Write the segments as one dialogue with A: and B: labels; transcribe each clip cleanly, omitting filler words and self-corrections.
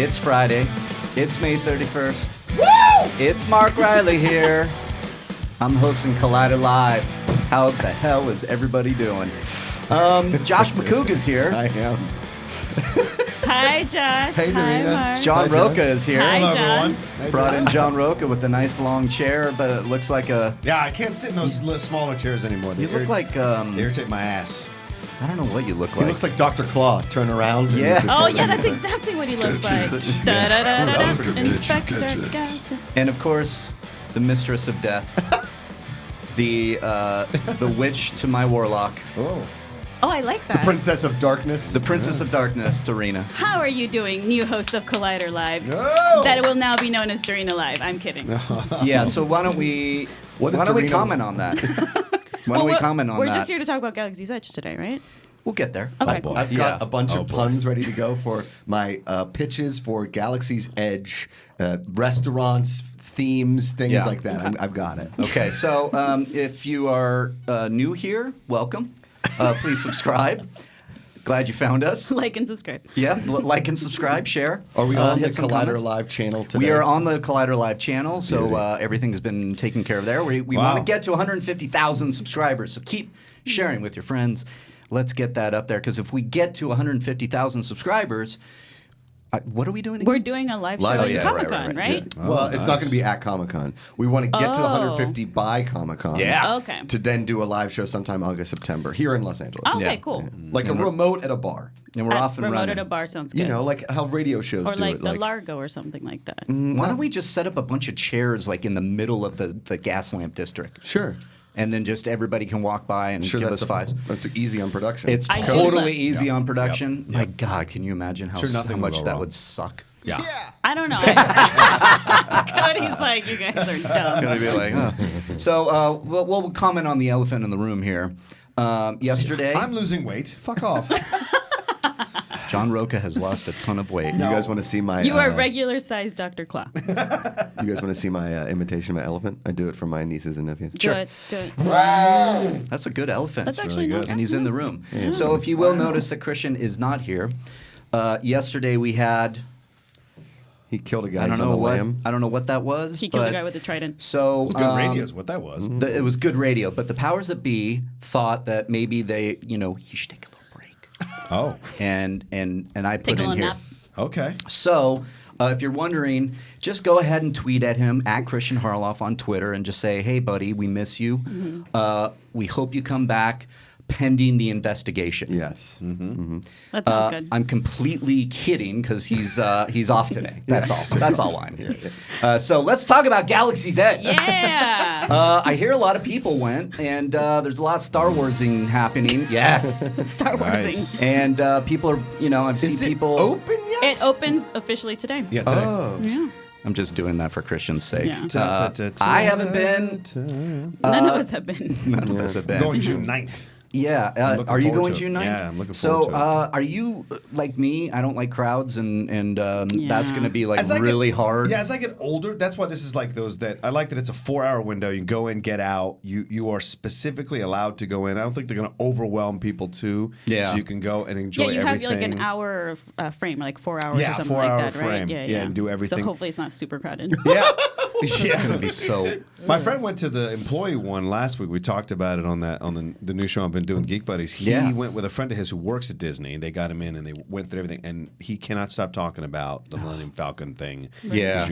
A: It's Friday. It's May 31st. Woo! It's Mark Reilly here. I'm hosting Collider Live. How the hell is everybody doing? Josh Macuga's here.
B: I am.
C: Hi, Josh.
B: Hey,
C: Hi,
B: Dorina.
C: Mark.
A: John Rocha is here.
C: Hi,
D: Hello,
C: John.
D: everyone.
A: Brought in John Rocha with a nice long chair, but it looks like a...
D: Yeah, I can't sit in those smaller chairs anymore.
A: You look like...
D: They irritate my ass.
A: I don't know what you look
B: He
A: like.
B: looks like Dr. Claw. Turn around. and
A: Yeah.
B: he's just
C: Oh,
B: like-
C: yeah, that's exactly what he looks like. Inspector Gadget.
A: And of course, the mistress of death. The witch to my warlock.
B: Oh.
C: Oh, I like that.
B: The Princess of Darkness.
A: The princess of darkness, Dorina.
C: How are you doing, new host of Collider Live?
D: No!
C: That will now be known as Dorina Live. I'm kidding.
A: Yeah, so why don't we
B: What is
A: why don't we
B: Dorina?
A: comment on that? Why don't we comment on
C: We're
A: that?
C: just here to talk about Galaxy's Edge today, right?
A: We'll get there.
C: Okay,
D: boy.
C: cool.
B: I've got
A: Yeah.
B: a bunch
D: Oh,
B: of
D: boy.
B: puns ready to go for my pitches for Galaxy's Edge, restaurants, themes, things
A: Yeah.
B: like that. I've got it.
A: Okay, so if you are new here, welcome. Please subscribe. Glad you found us.
C: Like and subscribe.
A: Yeah, like and subscribe, share.
B: Are we on the
A: hit some
B: Collider
A: comments.
B: Live channel today?
A: We are on the Collider Live channel, so
B: Beauty.
A: everything has been taken care of there. We
D: Wow.
A: want to get to 150,000 subscribers, so keep sharing with your friends. Let's get that up there, because if we get to 150,000 subscribers, what are we doing again?
C: We're doing a live show
B: Live-
C: at
B: oh, yeah,
C: Comic-Con,
A: right.
C: right?
B: Well, it's not
D: nice.
B: going to be at Comic-Con. We want to get to the
C: Oh.
B: 150 by Comic-Con.
A: Yeah.
C: Okay.
B: To then do a live show sometime August, September here in Los Angeles.
C: Okay,
A: Yeah.
C: cool.
B: Like a remote at a bar.
A: And we're off and
C: Remote
A: running.
C: at a bar sounds good.
B: You know, like how radio shows
C: or
B: do
C: like
B: it.
C: the Largo or something like that.
A: Why don't we just set up a bunch of chairs like in the middle of the gas lamp district?
B: Sure.
A: And then just everybody can walk by and
B: Sure,
A: give
B: that's
A: us fives.
B: That's easy on production.
A: It's
C: I do
A: totally
C: love-
A: easy
D: Yeah.
A: on production.
D: Yep.
A: My God, can you imagine how,
D: Sure,
A: how
D: nothing will
A: much
D: go
A: that
D: wrong.
A: would suck?
D: Yeah.
C: I don't know. Cody's like, you guys are dumb.
A: Gonna be like, huh. So we'll comment on the elephant in the room here. Yesterday,
D: I'm losing weight. Fuck off.
A: John Rocha has lost a ton of weight.
B: You guys want to see my?
C: You are regular sized Dr. Claw.
B: You guys want to see my imitation of an elephant? I do it for my nieces and nephews.
C: Do it. Do it.
A: That's a good elephant.
C: That's actually
D: really
C: not
D: good.
C: bad.
A: And he's in the room. So if you will notice that Christian is not here. Yesterday we had
B: He killed a guy.
A: I don't
B: He's on
A: know
B: the
A: what
B: lamb.
A: I don't know what that was.
C: He killed
A: but
C: a guy with a trident.
A: So
D: It's good radio is what that was.
A: It was good radio, but the powers that be thought that maybe they, he should take a little break.
D: Oh,
A: And I put
C: Take a
A: in
C: little
A: here.
C: nap.
D: okay.
A: So, if you're wondering, just go ahead and tweet at him at Christian Harloff on Twitter and just say, "Hey, buddy, we miss you. We hope you come back." Pending the investigation.
B: Yes.
C: That sounds good.
A: I'm completely kidding because he's off today. That's all. That's all I'm here. So let's talk about Galaxy's Edge.
C: Yeah.
A: I hear a lot of people went, and there's a lot of Star Warsing happening. Yes.
C: Star
D: Nice.
C: Warsing.
A: And people are, I've seen
B: Is it
A: people.
B: open yet?
C: It opens officially today.
D: Yeah, today.
B: Oh.
C: Yeah.
A: I'm just doing that for Christian's sake.
C: Yeah.
A: I haven't been.
C: None of us have been.
A: None of us have been.
D: Going June 9th.
A: Yeah.
D: I'm looking
A: Are you
D: forward
A: going
D: to it.
A: June 9th?
D: Yeah, I'm looking
A: so,
D: forward to it.
A: are you like me? I don't like crowds, and that's going to be like
D: As I
A: really
D: get-
A: hard.
D: Yeah, as I get older, that's why this is like those that I like that it's a 4-hour window. You go in, get out. You are specifically allowed to go in. I don't think they're going to overwhelm people too.
A: Yeah.
D: So you can go and enjoy
C: Yeah, you
D: everything.
C: have like an hour frame, like 4 hours
D: Yeah,
C: or something
D: 4-hour
C: like that, right?
D: frame. Yeah, and do everything.
C: So hopefully it's not super crowded.
D: Yeah.
A: It's going to be so.
D: My friend went to the employee one last week. We talked about it on the new show I've been doing, Geek Buddies. He
A: Yeah.
D: went with a friend of his who works at Disney. They got him in and they went through everything. And he cannot stop talking about the Millennium Falcon thing.
A: Yeah.
D: Because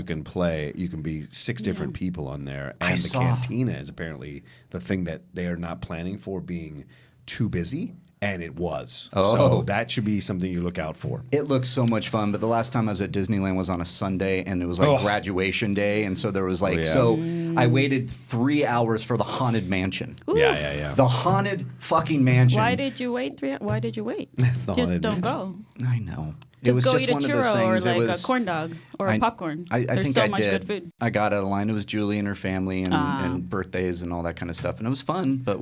D: you can be 6 different people on there. And the
A: saw-
D: cantina is apparently the thing that they are not planning for being too busy. And it was.
A: Oh.
D: So that should be something you look out for.
A: It looks so much fun, but the last time I was at Disneyland was on a Sunday, and it was like
D: Oh.
A: graduation day, and so there was like
D: yeah.
A: so I waited 3 hours for the haunted mansion.
C: Ooh.
D: Yeah.
A: The haunted fucking mansion.
C: Why did you wait? Why did you wait?
D: That's the
C: Just
D: haunted
C: don't
D: mansion.
C: go.
A: I know. It
C: Just
A: was
C: go
A: just
C: eat a
A: one of those
C: churro
A: things.
C: or
A: It
C: like
A: was-
C: a corn dog or a popcorn.
A: I
C: There's
A: think
C: so
A: I
C: much
A: did.
C: good food.
A: I got a line. It was Julie and her family and birthdays and all that kind of stuff, and it was fun. But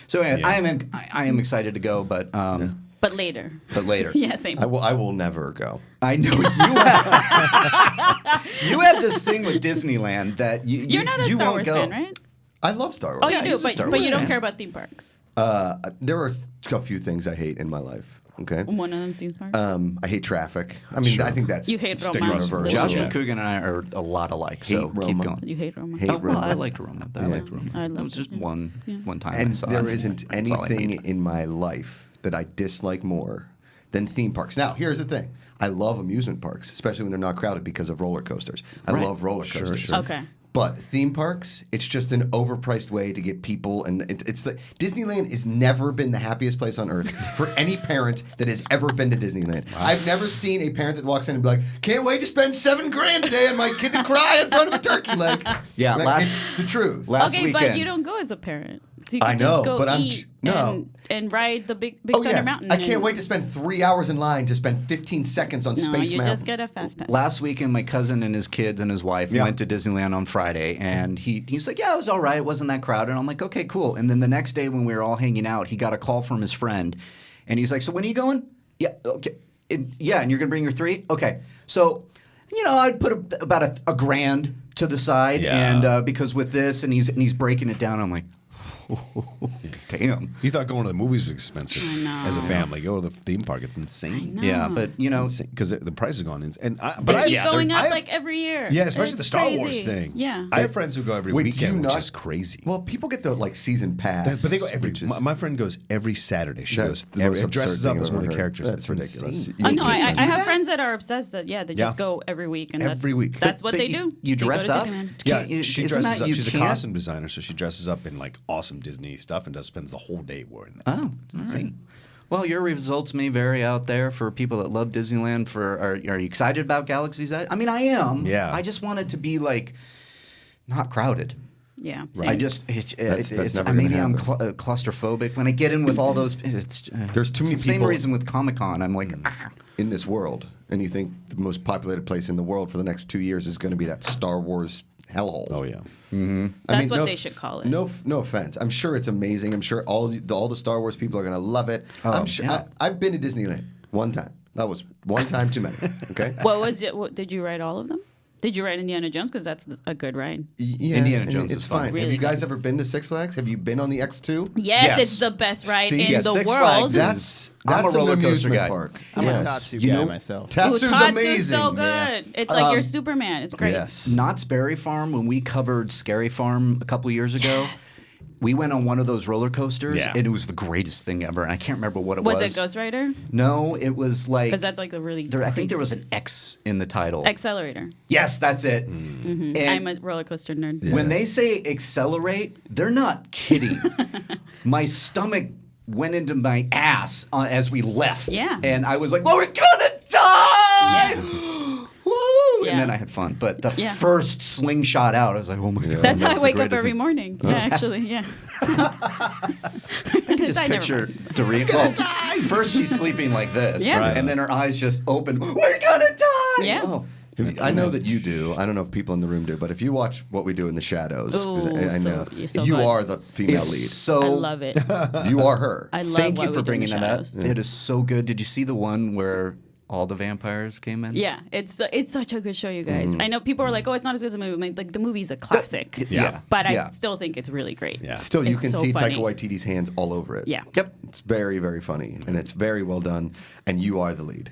A: So anyway,
D: Yeah.
A: I am excited to go, but
C: But later.
A: but later.
C: Yeah, same.
B: I will never go.
A: I know you have. You have this thing with Disneyland that
C: You're not a
A: you
C: Star
A: won't
C: Wars
A: go.
C: fan, right?
B: I love Star Wars.
C: Oh,
A: Yeah,
C: you do,
A: he's a Star
C: but
A: Wars
C: you don't
A: fan.
C: care about theme parks.
B: There are a few things I hate in my life. Okay.
C: One of them theme parks.
B: I hate traffic. I mean, I think that's
C: You hate
B: stick
C: Roma.
B: universal.
A: Josh
B: Yeah.
A: Macuga and I are a lot alike, so
B: Hate
A: keep
B: Roma.
A: going.
C: You hate Roma.
B: Hate
A: Oh, well, I
B: Roma.
A: liked Roma. I liked Roma.
C: I
A: It
C: love
A: was just
C: it.
A: one time. I
B: And
A: saw
B: there
A: it.
B: isn't
A: That's all I
B: anything
A: need.
B: in my life that I dislike more than theme parks. Now, here's the thing. I love amusement parks, especially when they're not crowded because of roller coasters. I
A: Right.
B: love roller coasters.
D: sure.
C: Okay.
B: But theme parks, it's just an overpriced way to get people, and it's the Disneyland has never been the happiest place on earth for any parent that has ever been to Disneyland. I've never seen a parent that walks in and be like, "Can't wait to spend $7,000 today on my kid to cry in front of a turkey leg."
A: Yeah,
B: Like, it's the truth.
A: last
C: Okay,
A: weekend.
C: but you don't go as a parent. So you
B: I
C: can
B: know,
C: just go
B: but I'm-
C: eat
B: no.
C: and ride the big
B: Oh
C: Thunder
B: yeah,
C: Mountain.
B: I can't
C: and-
B: wait to spend 3 hours in line to spend 15 seconds on
C: No,
B: Space
C: you
B: Mountain.
C: just get a fast pass.
A: Last weekend, my cousin and his kids and his wife
B: Yeah.
A: went to Disneyland on Friday, and he's like, "Yeah, it was all right. It wasn't that crowded." And I'm like, "Okay, cool." And then the next day, when we were all hanging out, he got a call from his friend, and he's like, "So when are you going?" "Yeah, okay, yeah." "And you're gonna bring your 3? Okay." So, I'd put about a grand to the side,
D: Yeah.
A: and because with this, and he's breaking it down, I'm like, damn.
D: You thought going to the movies was expensive
C: I know.
D: as a family. Go to the theme park; it's insane.
C: know.
A: Yeah, but
D: Because the price has gone in, but
C: They
D: I,
C: keep going
D: I
C: up
D: have-
C: like every year.
D: yeah, especially the
C: It's
D: Star
C: crazy.
D: Wars thing.
C: Yeah.
D: I have friends who go every
B: Wait, do
D: weekend,
B: you
D: which
B: not-
D: is crazy.
B: Well, people get the season pass.
D: But they go every.
B: which is-
D: My friend goes every Saturday. She
B: That's
D: goes
B: the most
D: dresses
B: absurd
D: up
B: thing
D: as
B: I've
D: one of the
B: ever heard.
D: characters.
B: That's
D: It's
B: ridiculous.
D: insane.
B: You
C: Oh no,
B: can't
C: I
B: do
C: have
B: that?
C: friends that are obsessed that they
D: Yeah.
C: just go every week and
D: Every week.
C: That's what
A: But
C: they
A: you-
C: do.
A: you
C: They go
A: dress
C: to
A: up?
C: Disneyland.
D: Yeah,
A: Can't-
D: she
A: isn't
D: dresses
A: that
D: up.
A: you
D: She's a
A: can't-
D: costume designer, so she dresses up in like awesome Disney stuff and spends the whole day wearing that.
A: Oh,
D: It's insane.
A: Well, your results may vary out there for people that love Disneyland. Are you excited about Galaxy's Edge? I mean, I am.
D: Yeah.
A: I just want it to be like not crowded.
C: Yeah.
A: I
C: same.
A: just
B: That's
A: it's
B: never
A: maybe
B: gonna
A: I'm
B: happen.
A: claustrophobic when I get in with all those.
B: There's too many
A: it's the same
B: people-
A: reason with Comic-Con. I'm like,
B: in this world, and you think the most populated place in the world for the next 2 years is going to be that Star Wars hellhole.
D: Oh yeah.
C: That's what they should call it.
B: No offense. I'm sure it's amazing. I'm sure all the Star Wars people are going to love it. I'm sure.
A: yeah.
B: I've been to Disneyland one time. That was one time too many. Okay.
C: What was it? Did you ride all of them? Did you ride Indiana Jones? Because that's a good ride.
B: Yeah,
A: Indiana
B: and
A: Jones
B: it's
A: is fun.
B: fine. Have
C: Really
B: you guys
C: good.
B: ever been to Six Flags? Have you been on the X2?
C: Yes,
A: Yes.
C: it's the best ride
B: See?
C: in
B: Yeah,
C: the
A: Six
C: world.
A: Flags
B: That's
A: I'm a
B: an
A: roller coaster
B: amusement
A: guy.
B: park.
E: I'm
B: Yes.
E: a Tatsu
B: You
E: guy
B: know-
E: myself.
C: Ooh,
B: Tatsu's
C: Tatsu's
B: amazing.
C: so good. It's like your Superman. It's great.
B: Yes.
A: Knott's Berry Farm. When we covered Scary Farm a couple years ago,
C: Yes.
A: we went on one of those roller coasters,
D: Yeah.
A: and it was the greatest thing ever. And I can't remember what it
C: Was it Ghost Rider?
A: No, it was like
C: Because that's like a really.
A: I think there was
C: crazy-
A: an X in the title.
C: Accelerator.
A: Yes, that's it.
C: I'm
A: And
C: a roller coaster nerd.
A: when they say accelerate, they're not kidding. My stomach went into my ass as we left.
C: Yeah.
A: And I was like, well, we're gonna die!
C: Yeah.
A: Woo!
C: Yeah.
A: And then I had fun. But the
C: Yeah.
A: first slingshot out, I was like, oh my God.
C: That's how I
A: the
C: wake up
A: greatest
C: every
A: thing.
C: morning. Yeah, actually, yeah.
A: I can just picture Dorina. Well, first she's sleeping like this,
C: Yeah.
D: Right.
A: and then her eyes just open. We're gonna die.
C: Yeah.
A: Oh.
B: I know that you do. I don't know if people in the room do, but if you watch What We Do in the Shadows, 'cause
C: Ooh,
B: I know
C: you're so
B: you
C: good.
B: are the female
A: It's
B: lead.
A: so.
C: I love it.
B: You are her.
C: I love
A: Thank
C: What
A: you
C: We
A: for
C: Do in the
A: bringing that up.
C: Shadows.
A: It is so good. Did you see the one where all the vampires came in?
C: Yeah, it's such a good show, you guys. I know people are like, "Oh, it's not as good as a movie." I mean, like the movie's a classic.
A: Yeah.
C: but I
A: Yeah.
C: still think it's really great.
D: Yeah.
B: Still, you
C: It's
B: can
C: so
B: see
C: funny.
B: Taika Waititi's hands all over it.
C: Yeah.
A: Yep.
B: It's very, very funny, and it's very well done. And you are the lead.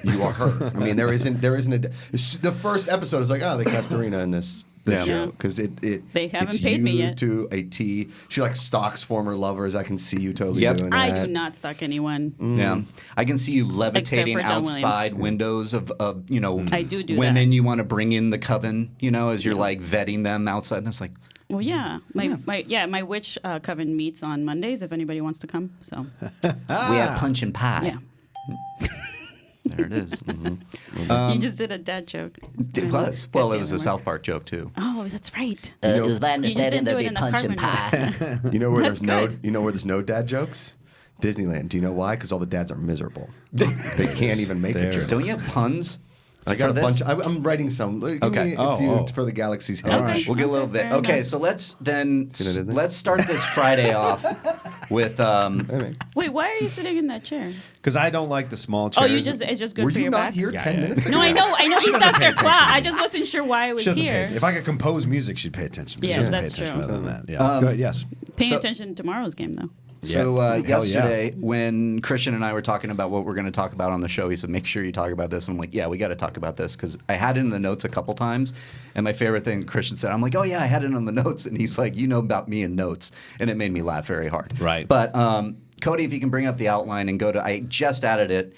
B: You are her. I mean, there isn't the first episode is like, oh, they cast Dorina in this
A: Yeah.
B: show because it
C: They haven't
B: it's
C: paid
B: you
C: me yet.
B: to a T. She like stalks former lovers. I can see you totally
A: Yep.
B: doing
C: I
B: that.
C: do not stalk anyone.
A: Yeah, I can see you levitating
C: for John
A: outside windows of
C: I do
A: women
C: that.
A: you want to bring in the coven, as you're like vetting them outside. And it's like,
C: Well, yeah, my witch coven meets on Mondays. If anybody wants to come, so
A: we have punch and pie.
C: yeah.
A: There it is.
C: You just did a dad joke.
A: It was. Well, it was a
C: Goddamn
A: South Park joke too.
C: Oh, that's right.
F: It was my
C: You just didn't
F: understanding
C: do
F: there'd
C: it
F: be
C: in the
F: punch and
C: Carmen
F: pie.
B: You know where
C: That's good.
B: You know where there's no dad jokes? Disneyland. Do you know why? Because all the dads are miserable. They can't even make a
D: There
B: joke.
D: it
A: Don't you have puns?
B: I got
A: for
B: a
A: this?
B: bunch. I'm writing some. Give
A: Okay.
B: me a few
D: Oh.
B: for the Galaxy's Edge.
C: Okay.
D: right.
A: We'll get a little bit.
C: fair
A: Okay,
C: enough.
A: so let's
B: did it?
A: start this Friday off with
C: Wait, why are you sitting in that chair?
D: Because I don't like the small chairs.
C: Oh, it's just good
B: Were
C: for
B: you
C: your
B: not
C: back.
B: here
D: Yeah,
B: 10
D: yeah.
B: minutes ago?
C: No, I know.
D: She
C: He's
D: doesn't pay
C: Dr.
D: attention
C: Claw.
D: to
C: I
D: me.
C: just wasn't sure why I was
D: She doesn't pay
C: here.
D: attention. If I could compose music, she'd pay attention. But
C: Yes,
D: she doesn't
C: that's
D: pay attention
C: true.
D: other than that. Yeah. Go ahead, yes.
C: Paying
A: So-
C: attention to tomorrow's game, though.
A: So
D: Hell yeah.
A: yesterday, when Christian and I were talking about what we're going to talk about on the show, he said, make sure you talk about this. I'm like, yeah, we got to talk about this because I had it in the notes a couple times. And my favorite thing Christian said, I'm like, oh, yeah, I had it on the notes. And he's like, you know about me and notes. And it made me laugh very hard.
D: Right.
A: But Cody, if you can bring up the outline and go to, I just added it.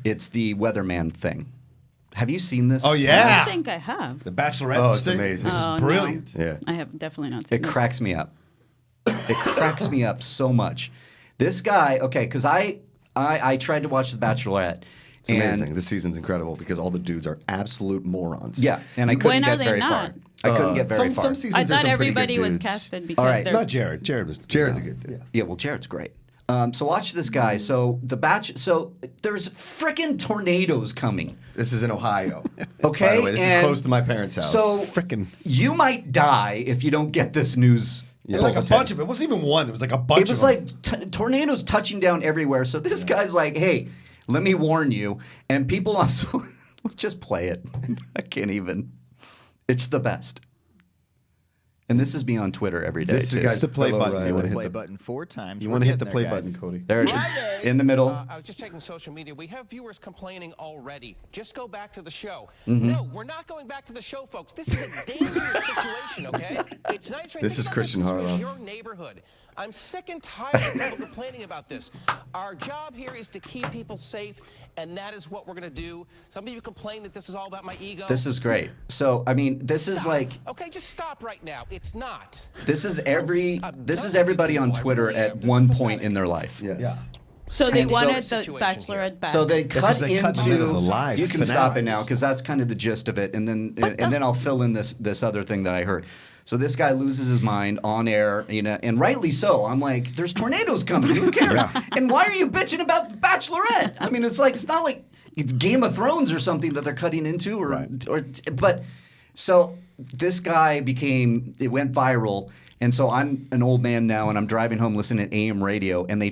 A: It's the weatherman thing. Have you seen this?
D: Oh,
C: I
D: yeah.
C: think I have.
D: The Bachelorette.
B: Oh, it's
D: thing.
B: amazing.
D: This is
C: Oh,
D: brilliant.
B: Yeah.
C: I have definitely not seen
A: It
C: this.
A: cracks me up. It cracks me up so much. This guy, okay, because I tried to watch The Bachelorette.
B: It's amazing. This season's incredible because all the dudes are absolute morons.
A: Yeah, and I couldn't
C: When are
A: get
C: they
A: very
C: not?
A: far. I couldn't get very
B: some,
A: far.
B: Some seasons
C: I
B: there's
C: thought
B: some pretty good
C: everybody was
B: dudes.
C: casted because
A: right.
C: they're.
D: Not Jared. Jared was.
B: Jared's a good dude.
A: Yeah, well, Jared's great. So watch this guy. So so there's freaking tornadoes coming.
B: This is in Ohio.
A: Okay,
B: By the way, this is
A: and
B: close to my parents' house.
A: So
D: Frickin'.
A: you might die if you don't get this news.
B: Yeah.
D: Like a
B: Bulletin.
D: bunch of it. It wasn't even one. It was like a bunch
A: It was
D: of them.
A: like tornadoes touching down everywhere. So this guy's like, hey, let me warn you. And people also just play it. I can't even. It's the best. And this is me on Twitter every day.
B: This is
A: too.
B: the guy's
D: the play
B: fellow
D: button.
B: Riley.
D: You wanna
E: Play
D: hit the
E: button 4 times.
D: You
E: We're
D: want to hit the
E: getting
D: play
E: there,
D: button,
E: guys.
D: Cody.
A: There it is. In the middle.
F: I was just checking social media. We have viewers complaining already. Just go back to the show.
A: Mm-hmm.
F: No, we're not going back to the show, folks. This is a dangerous situation, okay? It's nice. Right?
B: This
F: Think
B: is
F: about
B: Christian
F: this.
B: Harlow.
F: Your neighborhood. I'm sick and tired of people complaining about this. Our job here is to keep people safe, and that is what we're going to do. Some of you complain that this is all about my ego.
A: This is great. So I mean, this is
F: Stop.
A: like
F: Okay, just stop right now. It's not.
A: this is everybody on Twitter at one point in their life.
B: Yeah.
C: So they
A: And so-
C: wanted the
F: Situation
C: Bachelorette back.
A: So they cut
D: they cut in the middle of
A: into.
D: the live
A: You can stop it
D: finale.
A: now because that's kind of the gist of it, and then I'll fill in this other thing that I heard. So this guy loses his mind on air, you know, and rightly so. I'm like, there's tornadoes coming. Who cares? And why are you bitching about the Bachelorette? I mean, it's not like it's Game of Thrones or something that they're cutting into, but so this guy it went viral. And so I'm an old man now, and I'm driving home listening to AM radio, and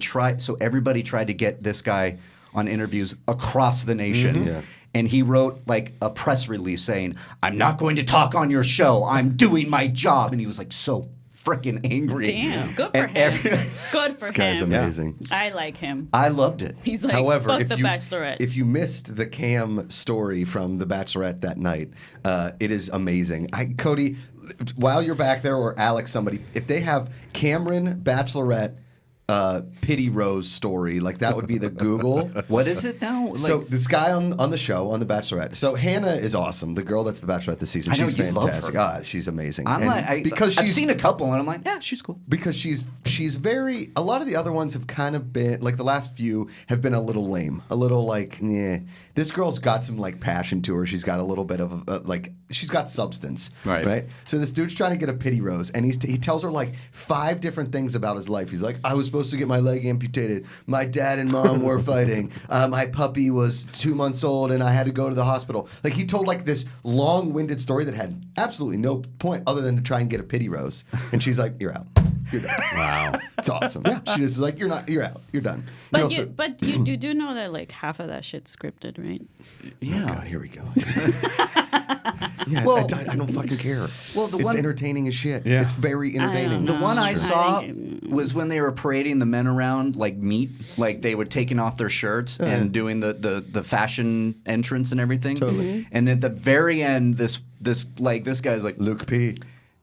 A: everybody tried to get this guy on interviews across the nation.
B: Yeah.
A: And he wrote like a press release saying, I'm not going to talk on your show. I'm doing my job. And he was like so freaking angry.
C: Damn, good for
A: And
C: him. Good for
B: This guy's
C: him.
B: amazing.
C: I like him.
A: I loved it.
C: He's like,
B: However,
C: fuck
B: if
C: the Bachelorette.
B: if you missed the Cam story from The Bachelorette that night, it is amazing. Cody, while you're back there, or Alex, somebody, if they have Cameron Bachelorette pity rose story, like that would be the Google.
A: What is it now? Like,
B: So this guy on the show, on The Bachelorette. So Hannah is awesome. The girl that's The Bachelorette this season.
A: I know
B: She's
A: you love
B: fantastic.
A: her.
B: Ah, she's amazing.
A: I'm
B: And
A: like,
B: because
A: I've
B: she's
A: seen a couple, and I'm like, yeah, she's cool.
B: because she's very. A lot of the other ones have kind of been like the last few have been a little lame, a little like, yeah. This girl's got some like passion to her. She's got a little bit of like she's got substance,
A: Right.
B: So this dude's trying to get a pity rose, and he tells her like 5 different things about his life. He's like, I was supposed to get my leg amputated. My dad and mom were fighting. My puppy was 2 months old, and I had to go to the hospital. Like he told like this long-winded story that had absolutely no point other than to try and get a pity rose. And she's like, you're out. You're done.
D: Wow.
B: It's awesome. Yeah. She just is like, you're out. You're done.
C: But you do know that like half of that shit's scripted, right?
B: Oh God, here we go. Yeah,
A: Well-
B: I don't fucking care.
A: Well, the
B: it's
A: one-
B: entertaining as shit.
D: Yeah.
B: It's very entertaining.
C: know.
A: The one I
C: That's true.
A: saw
C: I think
A: was when they were parading the men around like meat, like they were taking off their shirts and doing the fashion entrance and everything.
B: Totally.
A: And at the very end, this guy's like,
B: Luke P.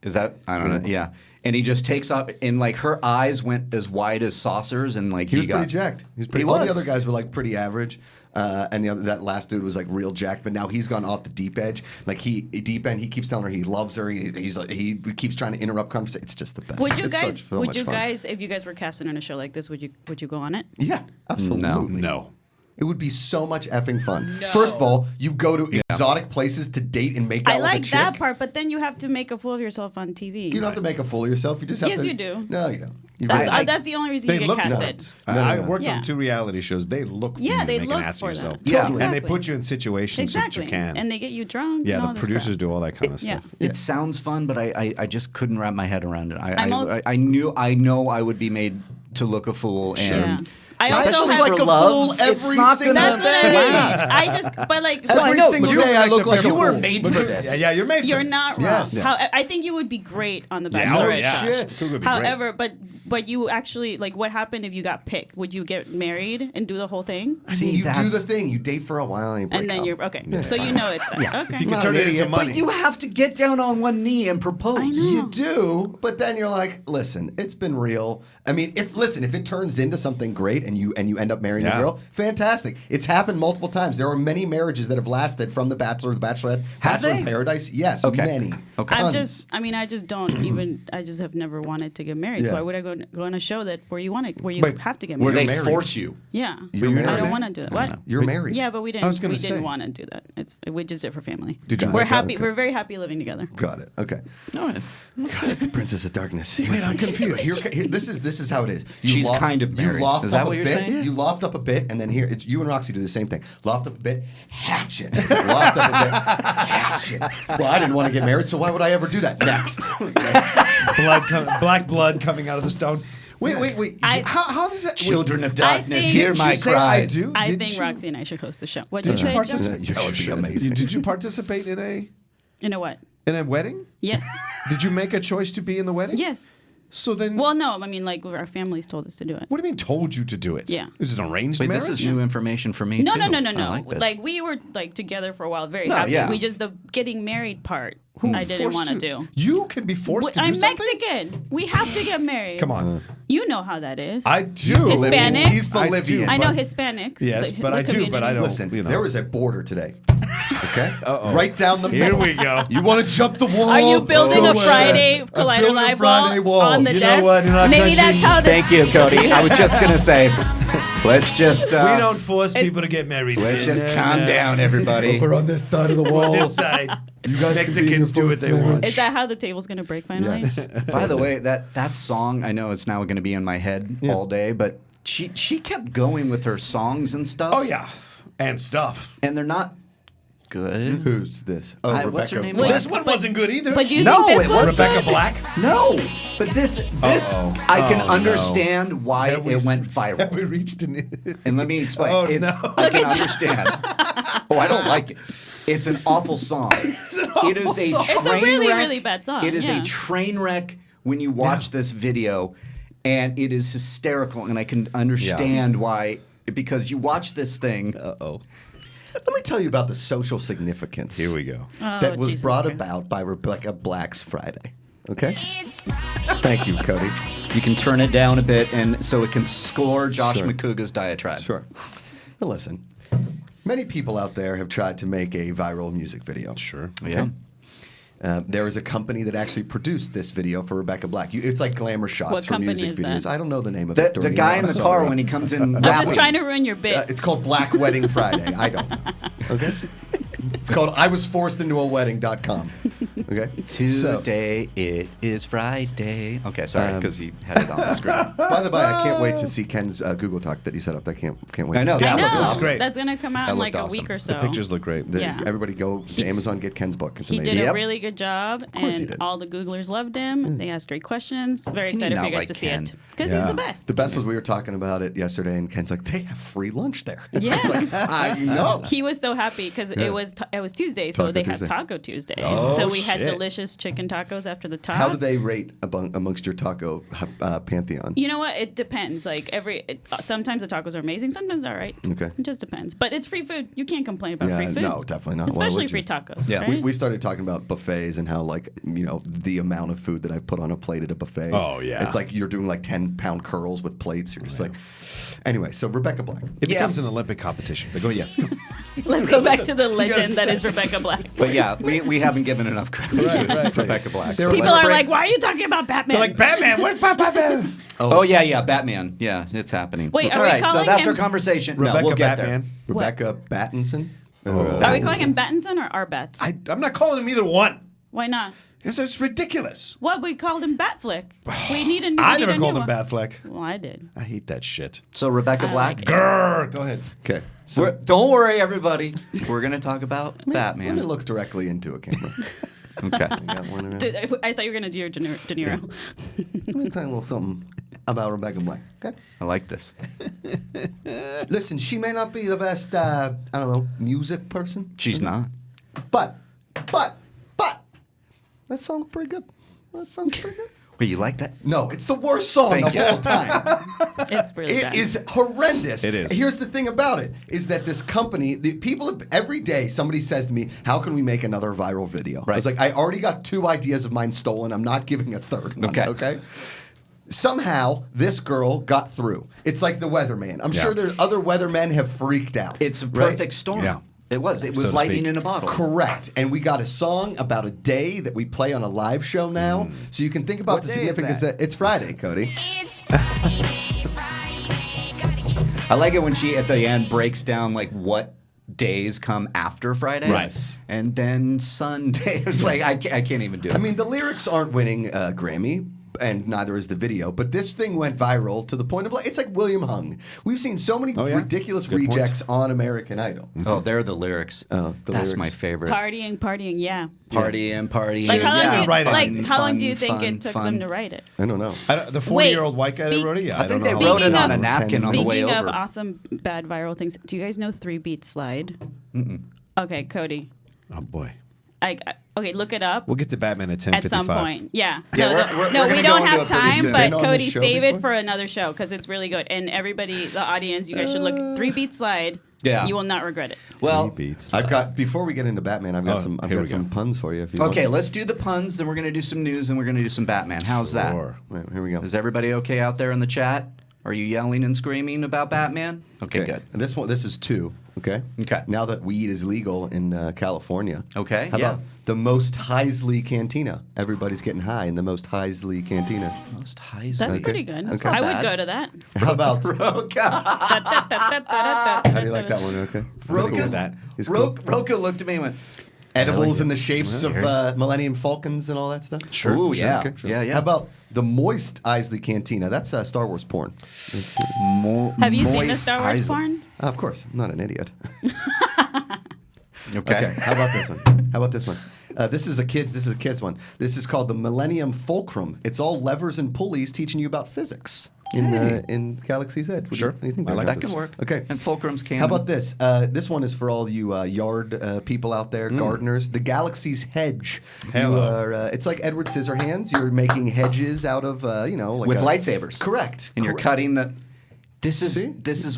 A: is that I don't know, yeah. And he just takes off, and like her eyes went as wide as saucers, and like
B: He was
A: got
B: pretty jacked. He was pretty.
A: He
B: All
A: was.
B: the other guys were like pretty average, and that last dude was like real jacked. But now he's gone off the deep edge. Like he keeps telling her he loves her. He keeps trying to interrupt conversation. It's just the best.
C: Would you
B: It's
C: guys?
B: so much fun.
C: If you guys were casted in a show like this, would you go on it?
B: Yeah, absolutely.
D: No.
B: It would be so much effing fun. First of all, you go to exotic places to date and make out
C: I
B: with
C: like
B: a chick.
C: that part, but then you have to make a fool of yourself on TV.
B: You don't have to make a fool of yourself. You just have
C: Yes,
B: to.
C: you do.
B: No, you don't. You
C: That's,
B: really don't.
C: that's the only reason
D: They
C: you get
D: look
C: casted.
D: nuts.
B: No, no,
D: I
B: no.
D: worked
C: Yeah.
D: on 2 reality shows. They look for
C: Yeah,
D: you
C: they
D: to make an
C: look
D: ass of
C: for
D: yourself.
C: that.
A: Yeah.
D: And they
C: Exactly.
D: put you in situations so that you can.
C: And they get you drunk.
D: yeah,
C: and
D: the
C: all this
D: producers
C: crap.
D: do all that kind of
C: Yeah.
D: stuff.
A: It sounds fun, but I just couldn't wrap my head around it.
C: I'm
A: I know I would be made to look a fool, and
C: Yeah. I
A: especially
C: also
B: look
C: have
B: like
A: for
B: a
A: love,
B: fool
A: it's
B: every
A: not
B: single
A: gonna
C: That's what I mean.
A: last.
C: I just, but like, so
B: Every
A: I know,
B: single
A: but
B: day I look like a
A: you were
B: fool.
A: made for this.
D: Yeah, you're made for
C: you're
D: this.
C: not wrong.
B: Yes.
C: I think you would be great on The
D: Yeah,
C: Bachelorette.
D: oh, yeah.
B: Shit.
D: Who would be great?
C: However, but But you actually, like, what happened if you got picked? Would you get married and do the whole thing?
B: See, you do the thing. You date for a while and you break
C: And then
B: up.
C: you're, okay. So you know it's that.
A: Yeah.
C: Okay.
D: You can
B: Not
D: turn
B: an
D: it into
B: idiot,
D: money.
A: But you have to get down on one knee and propose.
C: I know.
B: You do, but then you're like, listen, it's been real. I mean, if it turns into something great and you end up marrying the girl, fantastic. It's happened multiple times. There are many marriages that have lasted from The Bachelor, The Bachelorette,
A: Have
B: Bachelor
A: they?
B: in Paradise. Yes,
A: Okay.
B: many.
A: Okay.
C: I
B: Tons.
C: just don't even. I just have never wanted to get married. So
B: Yeah.
C: why would I go on a show where you
D: Wait,
C: have to get
A: Where
C: married?
A: they
B: married.
A: force you.
C: Yeah,
B: You're
C: I
B: married?
C: don't want to do that. What?
B: You're married.
C: Yeah, but we didn't.
D: I was gonna
C: We
D: say.
C: didn't want to do that. We just did it for family.
D: Did you
C: We're
D: break up?
C: happy. We're very happy living together.
B: Got it. Okay.
A: No,
B: God, the Princess of Darkness.
D: Wait, I'm confused.
B: This is how it is.
A: She's kind of married.
B: You loft
A: Is
B: up
A: that
B: a
A: what you're
B: bit.
A: saying?
B: You loft up a bit, and then here it's you and Roxy do the same thing. Loft up a bit, hatchet. Loft up a bit, hatchet. Well, I didn't want to get married, so why would I ever do that? Next.
D: Black blood coming out of the stone. Wait. How does that?
A: Children of
C: I
A: darkness,
C: think-
A: hear
D: Didn't you
A: my
D: say I
A: cries.
D: do?
C: I
D: Didn't
C: think
D: you?
C: Roxy and I should host the show. What did
D: Did
C: you
D: you
C: say,
D: participate?
C: Joe?
B: That would be amazing.
D: Did you participate in
C: In a what?
D: a wedding?
C: Yes.
D: Did you make a choice to be in the wedding?
C: Yes.
D: So then,
C: Well, no. I mean, like our families told us to do it.
D: what do you mean told you to do it?
C: Yeah.
D: Is it an arranged
A: Wait,
D: marriage?
A: this is new information for me,
C: No,
A: too.
C: no.
A: I like this.
C: Like we were like together for a while, very
A: No,
C: happy.
A: yeah.
C: We just the getting married part.
D: Who
C: I didn't
D: forced
C: want to
D: you?
C: do.
D: You can be forced to do
C: I'm
D: something?
C: Mexican. We have to get married.
D: Come on.
C: You know how that is.
D: I do.
C: Hispanics?
B: He's Bolivian.
C: I know
B: but-
C: Hispanics.
D: Yes,
C: the-
D: but
C: the
D: I do, but I
C: community.
D: don't.
B: Listen,
D: You know.
B: there was a border today. Okay? Right down the
D: Here
B: middle.
D: we go.
B: You want to jump the wall?
C: Are you building
B: Go
C: a Friday
B: ahead.
C: Collider
B: building a
C: Live
B: Friday
C: wall on the
D: You know
C: desk?
D: what? You're not
C: Maybe
D: gonna
C: that's how the
A: Thank you, Cody. I was just going to say, let's just...
E: We don't force
C: It's-
E: people to get married.
A: Let's just calm down, everybody.
B: We're on this side of the wall.
E: On this side,
B: You guys can be in
E: Mexicans
B: your
E: do what they
B: first
E: want.
C: Is that how the table's gonna break finally?
B: Yes.
A: By the way, that song, I know it's now going to be in my head all day, but she kept going with her songs and stuff.
D: Oh, yeah. And stuff.
A: And they're not good.
B: Who's this? Oh,
A: What's
B: Rebecca.
A: her name?
C: Wait,
E: This one wasn't good either.
C: But you
A: No,
C: think this
A: it
C: was
A: wasn't.
D: Rebecca
C: good?
D: Black?
A: No, but this I can understand why
D: Have we-
A: it went
D: Have
A: viral.
D: we reached an...
A: And let me explain.
D: Oh,
A: it's,
D: no.
A: I can understand. Oh, I don't like it. It's an awful song. It is a
C: It's a
A: train
C: really,
A: wreck.
C: really bad song,
A: It is
C: yeah.
A: a train wreck when you watch this video, and it is hysterical. And I can understand why, because you watch this thing.
B: Uh-oh. Let me tell you about the social significance.
D: Here we go.
B: That was
C: Jesus
B: brought
C: Christ.
B: about by Rebecca Black's Friday. Okay? Thank you, Cody.
A: You can turn it down a bit, and so it can score Josh
B: Sure.
A: Macuga's diatribe.
B: Sure. Now listen, many people out there have tried to make a viral music video.
D: Sure.
A: Yeah.
B: There is a company that actually produced this video for Rebecca Black. It's like glamour shots
C: What
B: for
C: company
B: music
C: is
B: videos.
C: that?
B: I don't know the name of
A: The
B: it. Dorina,
A: guy in
B: I'm
A: the
B: sorry.
A: car when he comes in.
C: I'm
A: rapping.
C: just trying to ruin your bit.
B: It's called Black Wedding Friday. I don't know. Okay? It's called I was forced into a wedding.com. Okay? So,
A: Today it is Friday. Okay, sorry, because he had it on the screen.
B: by the way, I can't wait to see Ken's Google Doc that he set up. I can't wait.
A: I know,
B: To see
A: that
C: I
A: looked
C: know.
A: awesome.
D: great.
C: That's gonna come out
A: That
C: in
A: looked
C: like a
A: awesome.
C: week or so.
D: The pictures look great.
B: The-
C: Yeah.
B: Everybody go to Amazon, get Ken's book. It's
C: He
B: amazing.
C: did
A: Yep.
C: a really good job,
B: course he
C: and
B: did.
C: all the Googlers loved him. They asked great questions. Very
A: Can you
C: excited for
A: not
C: you guys
A: like
C: to see
A: Ken?
C: it because he's the best.
B: The best was we were talking about it yesterday, and Ken's like, they have free lunch there.
C: Yeah.
B: I was like, I know.
C: He was so happy because
B: Yeah.
C: it was Tuesday, so
B: Taco
C: they
B: Tuesday.
C: had Taco Tuesday.
D: Oh,
C: so we had
D: shit.
C: delicious chicken tacos after the top.
B: How do they rate amongst your taco pantheon?
C: You know what? It depends. Like sometimes the tacos are amazing, sometimes they're all right.
B: Okay.
C: It just depends. But it's free food. You can't complain about free food.
B: No, definitely not. Why
C: Especially
B: would
C: free
B: you?
C: tacos.
A: Yeah.
C: Right?
B: We started talking about buffets and how, like, you know, the amount of food that I put on a plate at a buffet.
D: Oh, yeah.
B: It's like you're doing like 10-pound curls with plates. You're just like, anyway. So Rebecca Black.
D: It becomes an Olympic competition. But go, yes. Go.
C: Let's go back to the legend that is Rebecca Black.
A: But yeah, we haven't given enough credit to Rebecca Black. So
C: People
A: let's
C: are
A: break-
C: like, why are you talking about Batman?
D: They're like, Batman, where's Batman?
A: Oh yeah, Batman. Yeah, it's happening.
C: Wait, are
A: all
C: we
A: right, so
C: calling
A: that's
C: him-
A: our conversation.
D: Rebecca
A: no, we'll get
D: Batman.
A: there.
B: Rebecca Pattinson.
C: Are we calling him Battinson or Arbats?
D: I'm not calling him either one.
C: Why not?
D: Because it's ridiculous.
C: What, we called him Batflick. We need a new
D: I
C: we need
D: never
C: a
D: called
C: new
D: him
C: one.
D: Batfleck.
C: Well, I did.
D: I hate that shit.
A: So Rebecca Black.
C: like it.
D: Grrr. Go ahead.
B: Okay. So
A: Don't worry, everybody. We're gonna talk about
B: let
A: Batman.
B: me look directly into a camera.
A: Okay.
B: I got one around.
C: I thought you were going to do your De Niro.
B: Let me tell you a little something about Rebecca Black. Okay.
A: I like this.
B: Listen, she may not be the best, I don't know, music person.
A: She's not.
B: But, that song's pretty good. That song's pretty good.
A: But you like that?
B: No, it's the worst song
A: Thank
B: of
A: you.
B: all time.
C: It's really
B: It
C: bad.
B: is horrendous.
D: It is.
B: Here's the thing about it, is that this company, the people, every day somebody says to me, how can we make another viral video? I was
A: Right.
B: like, I already got 2 ideas of mine stolen. I'm not giving a third one, okay? Somehow, this girl got through. It's like the weatherman. I'm sure there's other weathermen have freaked out.
A: It's a
B: right?
A: perfect storm.
D: Yeah.
A: It was. It
D: So
A: was
D: to
A: lightning
D: speak.
A: in a bottle.
B: Correct. And we got a song about a day that we play on a live show now. So you can think about
A: What
B: the
A: day is
B: significance
A: that?
B: It's Friday, Cody.
E: It's Friday, Friday, gotta get
A: I like it when she at the end breaks down like what days come after Friday.
D: Right.
A: And then Sunday. It's like I can't even do it.
B: I mean, the lyrics aren't winning a Grammy, and neither is the video. But this thing went viral to the point of like it's like William Hung. We've seen so many
D: Oh, yeah?
B: ridiculous
D: Good point.
B: rejects on American Idol.
A: oh, they're the lyrics.
B: Oh, the
A: That's
B: lyrics.
A: my favorite.
C: Partying, yeah.
A: Partying.
C: Like how long
D: Yeah.
C: do you,
D: Write it.
C: like how long do you
A: Fun,
C: think
A: fun,
C: it took
A: fun.
C: them to write it?
B: I don't know.
D: The 40-year-old white guy that wrote it? Yeah,
A: I think
D: don't
A: they
D: know.
A: wrote it
C: Speaking
A: on a
C: of-
A: napkin on the way
C: Speaking of
A: over.
C: awesome bad viral things, do you guys know 3 Beat Slide? Okay, Cody.
D: Oh, boy.
C: Okay, look it up.
D: We'll get to Batman at 10:55.
C: At some point, yeah.
A: Yeah,
C: no,
A: we're
C: no,
A: gonna
C: we
A: go
C: don't
A: into
C: have
A: it pretty
C: time,
A: soon.
C: but
B: Been on
C: Cody,
B: this show
C: save it
B: before?
C: for another show because it's really good. And everybody, the audience, you guys should look 3 Beat Slide.
A: Yeah.
C: You will not regret it.
A: Well,
D: Beats.
B: I've got before we get into Batman, I've got
D: Oh,
B: some
D: here we
B: some
D: go.
B: puns for you. If you
A: okay,
B: want.
A: let's do the puns, then we're going to do some news, and we're going to do some Batman. How's that?
D: Sure.
B: Wait, here we go.
A: Is everybody okay out there in the chat? Are you yelling and screaming about Batman? Okay, good.
B: And this is 2. Okay.
A: Okay.
B: Now that weed is legal in California.
A: Okay,
B: How
A: yeah.
B: about the Most Heisley Cantina? Everybody's getting high in the Most Heisley Cantina.
A: Most highs.
C: That's
B: Okay.
C: pretty good.
B: That's not
C: I would
A: bad.
C: go to that.
B: How about?
A: Oh, God.
B: How do you like that one? Okay.
A: Rocha,
B: Cool with that. He's cool.
A: Rocha looked at me and went,
B: Edibles in the shapes of
D: Cheers.
B: Millennium Falcons and all that stuff.
A: Sure. Ooh, yeah. Yeah, yeah.
B: How about the Moist Isley Cantina? That's Star Wars porn.
C: Have you seen the
A: Moist
C: Star Wars
A: Isley.
C: porn?
B: Of course, I'm not an idiot.
A: Okay.
B: Okay. How about this one? How about this one? This is a kid's one. This is called the Millennium Fulcrum. It's all levers and pulleys teaching you about physics in Galaxy's Edge.
D: Sure.
B: What do you think?
D: I like
A: That
D: this.
A: can work.
B: Okay.
A: And Fulcrum's canon.
B: How about this? This one is for all you yard people out there, gardeners. The Galaxy's Hedge.
D: Hello.
B: You are, it's like Edward Scissorhands. You're making hedges out of, like
A: With
B: a-
A: lightsabers.
B: Correct.
A: And you're
B: Correct.
A: cutting the.
B: See?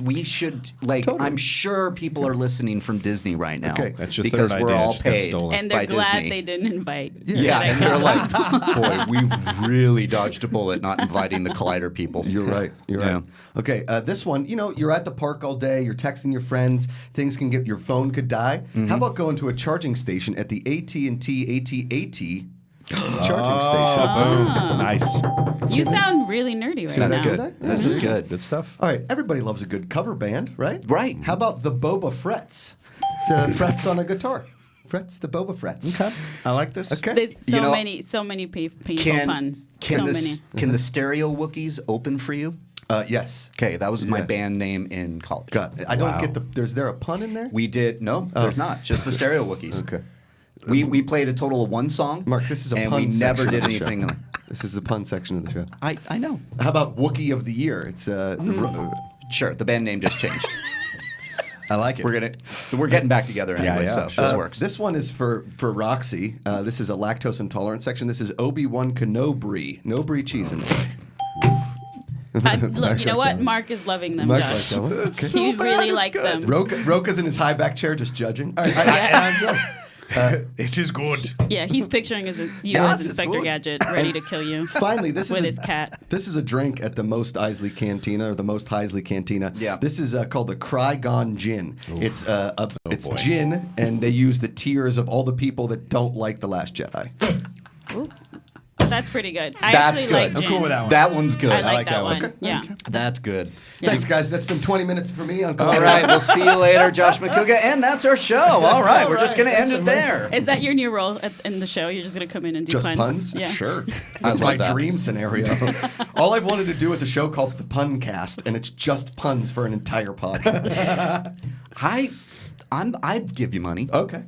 A: We should, like,
B: Totally.
A: I'm sure people are listening from Disney right now.
B: Okay.
D: That's your
A: because
D: third
A: we're
D: idea. It
A: all
D: just got
A: paid
D: stolen.
C: And they're
A: by
C: glad
A: Disney.
C: they didn't invite.
A: Yeah,
C: that
A: and
C: guy.
A: they're like, boy, we really dodged a bullet not inviting the Collider people.
B: You're right. You're
A: Yeah.
B: right. Okay, this one, you're at the park all day, you're texting your friends, things can get, your phone could die.
A: Mm-hmm.
B: How about going to a charging station at the AT&T AT-AT charging
D: Oh,
B: station?
D: boom. Nice.
C: You sound really nerdy right
A: That's
C: now.
A: good.
B: Yeah,
A: This is good.
D: Good stuff.
B: All right, everybody loves a good cover band, right?
A: Right.
B: How about the Boba Frets? It's frets on a guitar. Frets, the Boba Frets.
D: Okay. I like this.
B: Okay.
C: There's
A: You know,
C: so many painful
A: Can,
C: puns.
A: can,
C: so
A: the,
C: many.
A: can the stereo Wookiees open for you?
B: Yes.
A: Okay, that was my
B: Yeah.
A: band name in college.
B: God, I don't
D: Wow.
B: get is there a pun in there?
A: We did, no, there's not, just the stereo Wookiees.
B: Okay.
A: We played a total of 1 song.
B: Mark, this is a
A: and
B: pun
A: we never
B: section
A: did
B: of the show.
A: anything.
B: This is the pun section of the show.
A: I know.
B: How about Wookiee of the Year? It's
A: Sure, the band name just changed.
D: I like it.
A: We're getting back together anyway,
D: yeah,
A: so
D: sure.
A: this works.
B: This one is for Roxy. This is a lactose intolerant section. This is Obi-Wan Kenobi. No brie cheese in it.
C: Look, you know what? Mark is loving them,
B: Mark
C: Josh.
B: likes that one. Okay.
C: He really likes them.
B: Roka's in his high back chair just judging. All right,
D: It is good.
C: Yeah, he's picturing you
B: Yeah,
C: as
B: this is
C: Inspector
B: good.
C: Gadget, ready to kill you
B: Finally, this
C: with
B: is
C: his cat.
B: This is a drink at the Most Isley Cantina or the Most Heisley Cantina.
A: Yeah.
B: This is called the Cry-Gone Gin. It's it's
D: boy.
B: gin, and they use the tears of all the people that don't like The Last Jedi.
C: Ooh. That's pretty good. I
A: That's
C: actually
A: good.
C: like
A: I'm
C: gin.
D: cool with that one.
A: That one's good.
C: I like
D: like
C: that
D: that
C: one.
D: one.
C: Yeah.
A: That's good.
B: Thanks, guys. That's been 20 minutes for me on
A: All right, we'll see you later, Josh Macuga, and that's our show. All right, we're just
B: right,
A: going to end
B: thanks,
A: it
B: everybody.
A: there.
C: Is that your new role in the show? You're just gonna come in and do
B: Just
C: puns?
B: puns?
C: Yeah.
B: Sure.
A: I
B: That's
A: love
B: my
A: that.
B: dream scenario. All I've wanted to do is a show called The Pun Cast, and it's just puns for an entire podcast.
A: I'd give you money.
B: Okay.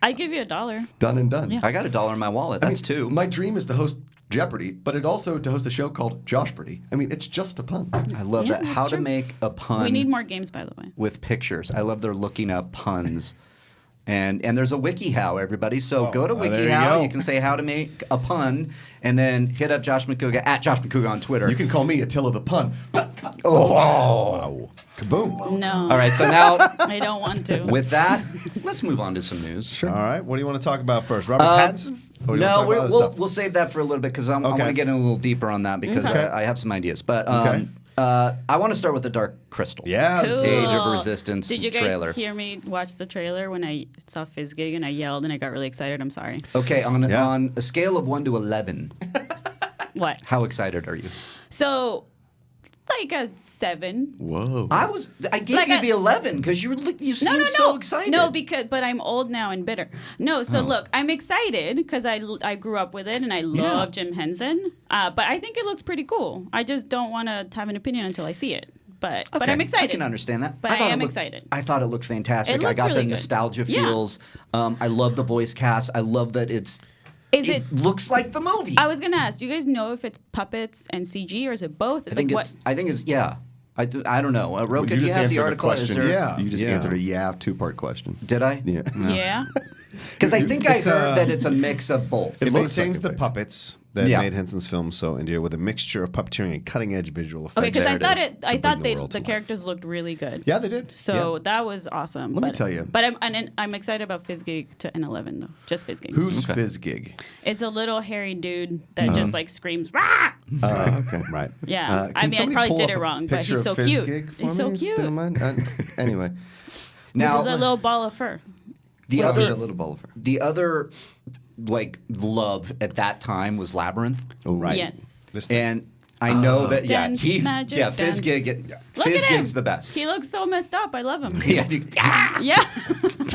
C: I give you $1.
B: Done and done.
C: Yeah.
A: I got $1 in my wallet. That's 2.
B: My dream is to host Jeopardy, but it also to host a show called Joshpardy. I mean, it's just a pun.
A: I love
C: Yeah,
A: that.
C: that's
A: How to
C: true.
A: make a pun
C: We need more games, by the way.
A: with pictures. I love they're looking up puns And there's a WikiHow, everybody. So go to
D: there you
A: WikiHow.
D: go.
A: You can say how to make a pun, and then hit up Josh Macuga at Josh Macuga on Twitter.
B: You can call me Attila the Pun.
D: Wow. Kaboom.
C: No.
A: All right, so now
C: I don't want to.
A: with that, let's move on to some news.
D: All right. What do you want to talk about first? Robert Pattinson? Or do you wanna
A: No,
D: talk about other stuff?
A: we'll save that for a little bit because I want
D: Okay.
A: to get in a little deeper on that because
D: Okay.
A: I have some ideas. But
D: Okay.
A: I want to start with the Dark Crystal.
D: Yeah.
C: Cool.
A: Age of Resistance
C: Did you guys
A: trailer.
C: hear me watch the trailer when I saw Fizzgig and I yelled and I got really excited? I'm sorry.
A: Okay,
D: Yeah.
A: on a scale of 1 to 11,
C: What?
A: how excited are you?
C: So, like a 7.
B: Whoa.
A: I gave
C: Like
A: you
C: a-
A: the 11 because you seem
C: No.
A: so excited.
C: No, but I'm old now and bitter. No, so look, I'm excited because I grew up with it and I love Jim Henson. But I think it looks pretty cool. I just don't want to have an opinion until I see it. But
A: Okay,
C: I'm excited.
A: I can understand that.
C: But I
A: thought it
C: am
A: looked-
C: excited.
A: I thought it looked fantastic.
C: It
A: I
C: looks
A: got
C: really
A: the
C: good.
A: nostalgia
C: Yeah.
A: feels. I love the voice cast. I love that
C: Is
A: it
C: it?
A: looks like the movie.
C: I was gonna ask. Do you guys know if it's puppets and CG or is it both?
A: I think it's yeah. I don't know. Rocha, do you have the article? Is
B: question.
A: there-
D: Yeah.
B: You just answered a two-part question.
A: Did I?
B: Yeah.
C: Yeah.
A: Because I think I
D: It's,
A: heard that it's a mix of both.
D: It
B: looks
D: maintains
B: like
D: the
B: it.
D: puppets that
A: Yeah.
D: made Henson's film so endearing with a mixture of puppeteering and cutting-edge visual effects.
C: Okay, because
A: There
C: I
A: it
C: thought
A: is.
C: it. I
D: bring
C: thought
D: the world to
C: the
D: life.
C: characters looked really good.
D: Yeah, they did.
C: So
D: Yeah.
C: that was awesome.
B: Let me tell you.
C: But I'm excited about Fizzgig to N11 though. Just Fizzgig.
B: Who's Fizzgig?
C: It's a little hairy dude that just like screams. Rah!
B: Okay.
D: Right.
C: Yeah.
B: Can
C: I mean, I
B: somebody
C: probably
B: pull
C: did
B: up
C: it
B: a
C: wrong, but
B: picture
C: he's so
B: of
C: cute.
B: Fizzgig for
C: He's so
B: me, if you
C: cute.
B: don't mind? Anyway.
A: Now,
C: He's a little ball of fur.
A: the
B: That's
A: other
B: a little ball of fur.
A: the other like love at that time was Labyrinth.
B: Oh,
D: Right.
C: Yes.
D: This thing.
A: And I know that
C: Dance, magic, dance.
A: Fizzgig.
C: Look at him.
A: Fizzgig's the best.
C: He looks so messed up. I love him.
A: Yeah,
C: Yeah.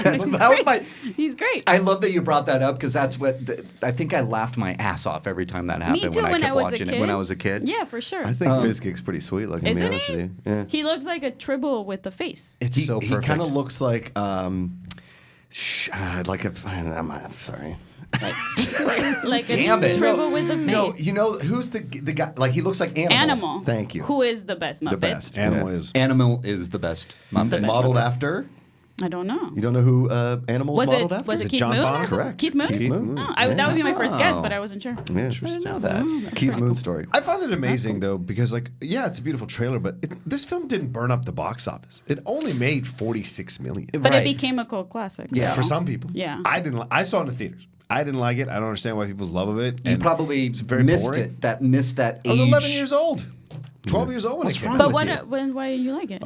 A: that was my.
C: He's great.
A: I love that you brought that up because that's what I think I laughed my ass off every time that happened
C: Me too.
A: when I kept
C: was
A: watching
C: a kid.
A: it when I was a kid.
C: Yeah, for sure.
B: I think Fizzgig's pretty sweet looking, to be
C: Isn't
B: honest
C: he?
B: with you. Yeah.
C: He looks like a tribble with the face.
A: It's so
B: He
A: perfect.
B: kind of looks like like a. I'm sorry.
C: Like
A: Damn
C: a
A: it.
C: tribble with the face.
B: No, you know who's the guy? Like he looks like
C: Animal.
B: Thank you.
C: Who is the best Muppet?
B: the best
D: Animal
B: Yeah.
D: is.
A: Animal is the best Muppet.
C: best
B: modeled
C: Muppet.
B: after.
C: I don't know.
B: You don't know who Animal's
C: Was
B: modeled
C: it
B: after?
C: was it
D: it
C: Keith
D: John
C: Moon? or
D: Bonham?
C: something?
B: Correct.
C: Keith Moon?
B: Keith Moon.
C: Oh, that would be my first guess, but I wasn't sure.
B: Yeah.
A: I didn't know that.
B: Keith Moon story.
D: I found it amazing though because yeah, it's a beautiful trailer, but this film didn't burn up the box office. It only made 46 million.
C: But
A: Right.
C: it became a cult classic.
A: Yeah.
C: so.
D: For some people.
C: Yeah.
D: I didn't. I saw it in the theaters. I didn't like it. I don't understand why people's love of it.
A: You
D: and
A: probably
D: it's very
A: missed
D: boring.
A: it. Missed that age.
D: I was 11 years old. 12 years old when
A: What's
D: it came
A: wrong
C: But
D: out.
A: with
C: why did you like it?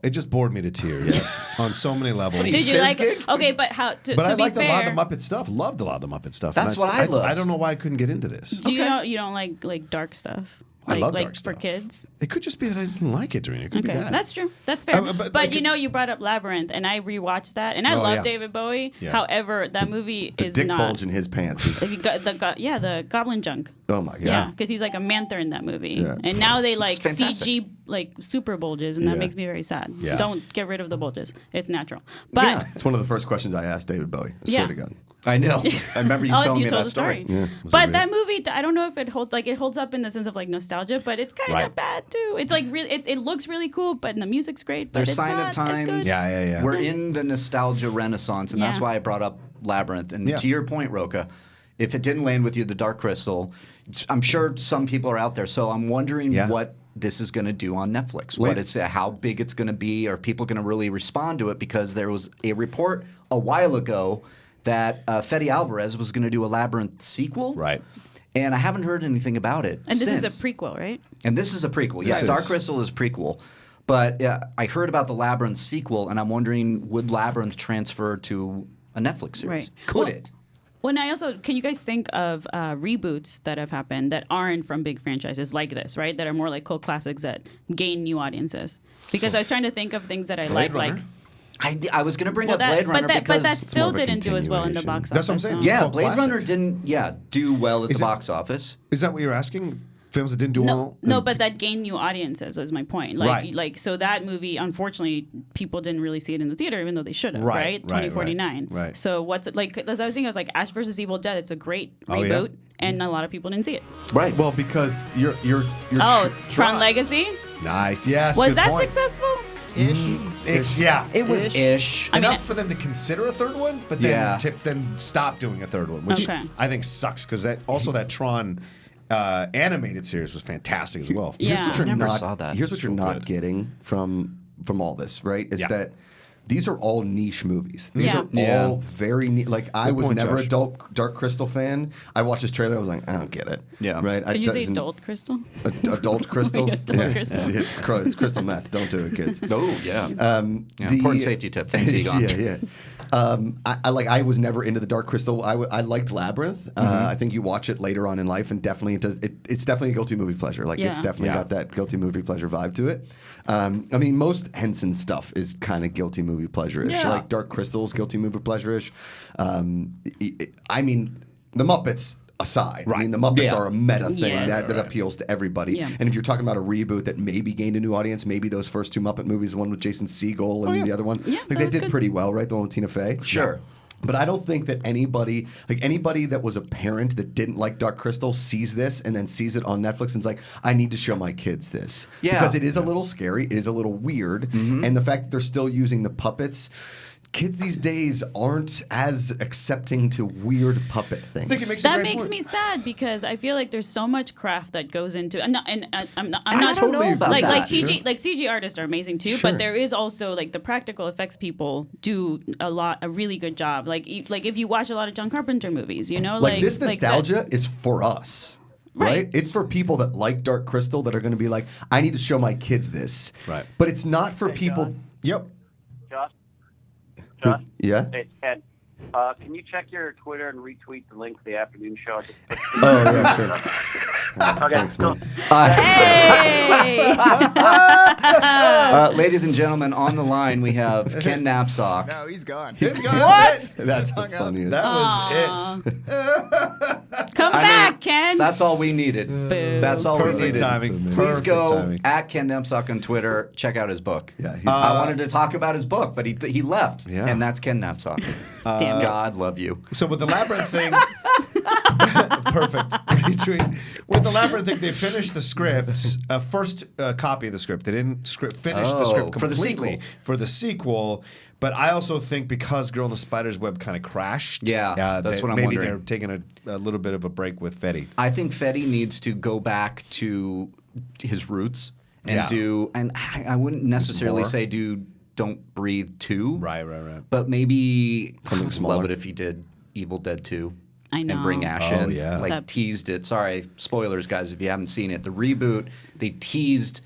D: It just bored me to tears on so many levels.
C: Did you like
A: Fizzgig?
C: it? Okay, but how? To
D: But I
C: be
D: liked
C: fair,
D: a lot of the Muppet stuff. Loved a lot of the Muppet stuff.
A: That's
D: And
A: what I loved.
D: I don't know why I couldn't get into this.
C: do you don't like dark stuff?
D: I
C: Like,
D: love
C: like
D: dark
C: for
D: stuff.
C: kids.
D: It could just be that I didn't like it, Dorina. It could be
C: Okay,
D: that.
C: that's true. That's fair.
D: but
C: but
D: like
C: you
D: it-
C: know, you brought up Labyrinth, and I rewatched that, and I
D: Oh,
C: love
D: yeah.
C: David Bowie.
D: Yeah.
C: However, that movie
B: The
C: is
B: dick
C: not.
B: bulge in his pants is.
C: The Goblin Junk.
B: Oh my god.
C: Yeah, because he's like a manther in that movie,
B: Yeah.
C: and now they like
A: It's fantastic.
C: CG like super bulges, and that
B: Yeah.
C: makes me very sad.
D: Yeah.
C: Don't get rid of the bulges; it's natural. But
A: Yeah.
B: It's one of the first questions I asked David Bowie. I swear
C: Yeah.
B: to God.
A: I know. I remember you
C: oh,
A: telling
C: you
A: me
C: told
A: that
C: the
A: story.
C: story.
B: Yeah.
C: But that movie, I don't know if it holds up in the sense of like nostalgia, but it's kind of
D: Right.
C: bad too. It's like really, it looks really cool, but the music's great. But
A: There's
C: it's
A: Sign
C: not
A: of Times.
C: As good.
D: Yeah.
A: We're in the nostalgia renaissance, and that's
C: Yeah.
A: why I brought up Labyrinth. And
D: Yeah.
A: to your point, Rocha, if it didn't land with you, the Dark Crystal, I'm sure some people are out there. So I'm wondering
D: Yeah.
A: what this is going to do on Netflix. What it's how big it's going to be. Are people going to really respond to it? Because there was a report a while ago that Fede Alvarez was going to do a Labyrinth sequel.
D: Right.
A: And I haven't heard anything about it.
C: And this is a
A: since.
C: prequel, right?
A: And this is a prequel.
D: This
A: Yeah, Dark
D: is.
A: Crystal is a prequel. But I heard about the Labyrinth sequel, and I'm wondering, would Labyrinth transfer to a Netflix series?
C: Right.
A: Could
C: Well-
A: it?
C: When I also, can you guys think of reboots that have happened that aren't from big franchises like this, right? That are more like cult classics that gain new audiences. Because I was trying to think of things that I like,
D: Runner?
A: I was going to bring up
C: that,
A: Blade Runner
C: but
A: because
C: that still
B: more of a
C: didn't do as well in the
B: continuation.
C: box office.
D: That's what I'm saying.
C: so-
D: It's
A: yeah,
D: called
A: Blade
D: classic.
A: Runner didn't do well at
D: Is
A: the
D: it-
A: box office.
D: Is that what you're asking? Films that didn't do well?
C: No, but that gained new audiences is my point.
D: Right.
C: Like so that movie, unfortunately, people didn't really see it in the theater, even though they should have.
D: Right,
C: Right,
D: right,
C: 2049.
D: right.
C: So what's it like? As I was thinking, I was like Ash versus Evil Dead. It's a great
D: Oh, yeah?
C: reboot, and a lot of people didn't see it.
A: Right.
B: Well, because you're
C: Oh, Tron Legacy.
D: Nice. Yes.
C: Was
D: good
C: that
D: points.
C: successful?
D: Yeah.
A: It was ish.
D: Enough for them to consider a third one, but then then stop doing a third one, which I think sucks because that Tron animated series was fantastic as well.
C: Yeah.
B: Here's what you're
A: I never
B: not,
A: saw that.
B: Here's what you're
D: So
B: not
D: good.
B: getting from all this, right? Is that these are all niche movies. These
C: Yeah.
B: are
A: Yeah.
B: all very like I was
D: point,
B: never
D: Josh.
B: a Dark Crystal fan. I watched this trailer. I was like, I don't get it.
A: Yeah.
B: Right.
C: Did you say adult crystal?
B: Adult crystal.
C: Adult crystal.
B: It's crystal meth. Don't do it, kids.
A: Oh, yeah. Important safety tip. Thanks, Egon.
B: yeah. I was never into the Dark Crystal. I liked Labyrinth. I think you watch it later on in life, and definitely it does. It's definitely a guilty movie pleasure. Like it's
C: Yeah.
B: definitely got that guilty movie pleasure vibe to it. I mean, most Henson stuff is kind of guilty movie pleasure-ish.
A: Yeah.
B: Like Dark Crystal's guilty movie pleasure-ish. I mean, the Muppets aside. I mean, the Muppets
A: Yeah.
B: are a meta thing
C: Yes.
B: that appeals to everybody.
C: Yeah.
B: And if you're talking about a reboot that maybe gained a new audience, maybe those first two Muppet movies, the one with Jason Segel and the other one,
C: Yeah,
B: like
C: that
B: they
C: was
B: did
C: good.
B: pretty well, right? The one with Tina Fey.
A: Sure.
B: But I don't think that anybody that was a parent that didn't like Dark Crystal sees this and then sees it on Netflix and is like, I need to show my kids this.
A: Yeah.
B: Because it is a little scary, it is a little weird, and the fact that they're still using the puppets. Kids these days aren't as accepting to weird puppet things.
D: I think it makes a
C: That
D: great
C: makes
D: point.
C: me sad because I feel like there's so much craft that goes into. I'm not.
A: I
C: not
A: don't know about
C: like
A: that.
C: CG artists are amazing too,
B: Sure.
C: but there is also like the practical effects people do a really good job. Like if you watch a lot of John Carpenter movies, you know,
B: like this
C: that-
B: nostalgia is for us. Right? It's for people that like Dark Crystal that are going to be like, I need to show my kids this.
D: Right.
B: But it's not for people.
D: Yep.
G: Josh,
B: Yeah.
G: it's Ken. Can you check your Twitter and retweet the link to the afternoon show?
B: Oh, yeah, sure.
G: Okay,
B: Thanks,
G: cool.
B: man.
C: Hey!
A: Ladies and gentlemen, on the line we have Ken Knapsack.
H: No, he's gone.
B: What? That's the funniest.
D: That
C: Aw.
D: was it.
C: Come back, Ken.
A: That's all we needed.
C: Boo.
A: That's all we
D: Perfect
A: needed.
D: timing.
A: Please
D: Perfect
A: go
D: timing.
A: at Ken Knapsack on Twitter. Check out his book.
B: Yeah, he's-
A: I wanted to talk about his book, but he left.
D: Yeah.
A: And that's Ken Knapsack.
C: Damn it.
A: God love you.
D: So with the Labyrinth thing, perfect. With the Labyrinth thing, they finished the script, first copy of the script. They didn't finish the script
A: for the
D: completely
A: sequel.
D: For the sequel. But I also think because Girl in the Spider's Web kind of crashed,
A: Yeah, that's what I'm
D: maybe
A: wondering.
D: they're taking a little bit of a break with Fetty.
A: I think Fetty needs to go back to his roots and
D: Yeah.
A: and I wouldn't necessarily
B: more.
A: say do Don't Breathe 2.
D: Right.
A: But maybe
B: Something
A: I would
B: smaller.
A: love it if he did Evil Dead 2.
C: I know.
A: And bring Ash
D: Oh,
A: in.
D: yeah.
A: Like
C: That-
A: teased it. Sorry, spoilers, guys, if you haven't seen it. The reboot, they teased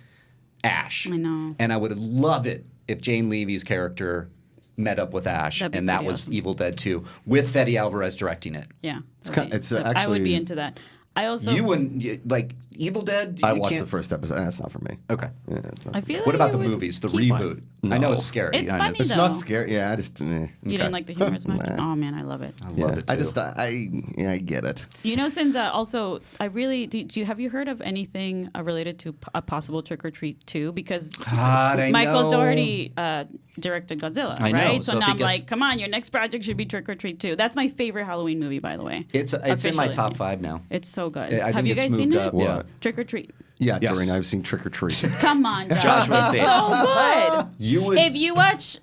A: Ash.
C: I know.
A: And I would love it if Jane Levy's character met up with Ash,
C: That'd be
A: and that
C: pretty
A: was
C: awesome.
A: Evil Dead 2, with Fetty Alvarez directing it.
C: Yeah.
B: kind- it's,
C: I would
B: actually-
C: be into that. I also.
A: You wouldn't, like, Evil Dead?
B: I
A: you
B: watched
A: can't-
B: the first episode. That's not for me.
A: Okay.
B: Yeah, it's not.
C: I feel.
A: What
C: like
A: about
C: I
A: the
C: would
A: movies, the
C: keep
A: reboot?
C: one.
A: I know
B: No.
A: it's scary.
C: It's
A: I know
C: funny,
B: It's
C: though.
B: not scary. Yeah, I just.
C: You didn't like the humor as much?
B: Nah.
C: Oh man, I love it.
A: I
B: Yeah,
A: love it too.
B: I just. I get it.
C: You know, since also, I really have you heard of anything related to a possible Trick or Treat 2? Because
A: God, I
C: Michael
A: know.
C: Dougherty directed Godzilla,
A: I know,
C: right?
A: so
C: So
A: if
C: now
A: he
C: I'm
A: gets-
C: like, come on, your next project should be Trick or Treat 2. That's my favorite Halloween movie, by the way.
A: It's in my
C: Officially.
A: top 5 now.
C: It's so good.
A: I
C: Have
A: think
C: you
A: it's
C: guys
A: moved
C: seen
A: up.
C: it?
A: Yeah.
B: What?
C: Trick or Treat.
B: Yeah,
D: Yes.
B: Dorina, I've seen Trick or Treat.
C: Come on, Josh.
A: Josh would
C: It's
A: say it.
C: so good.
A: You would.
C: If you watch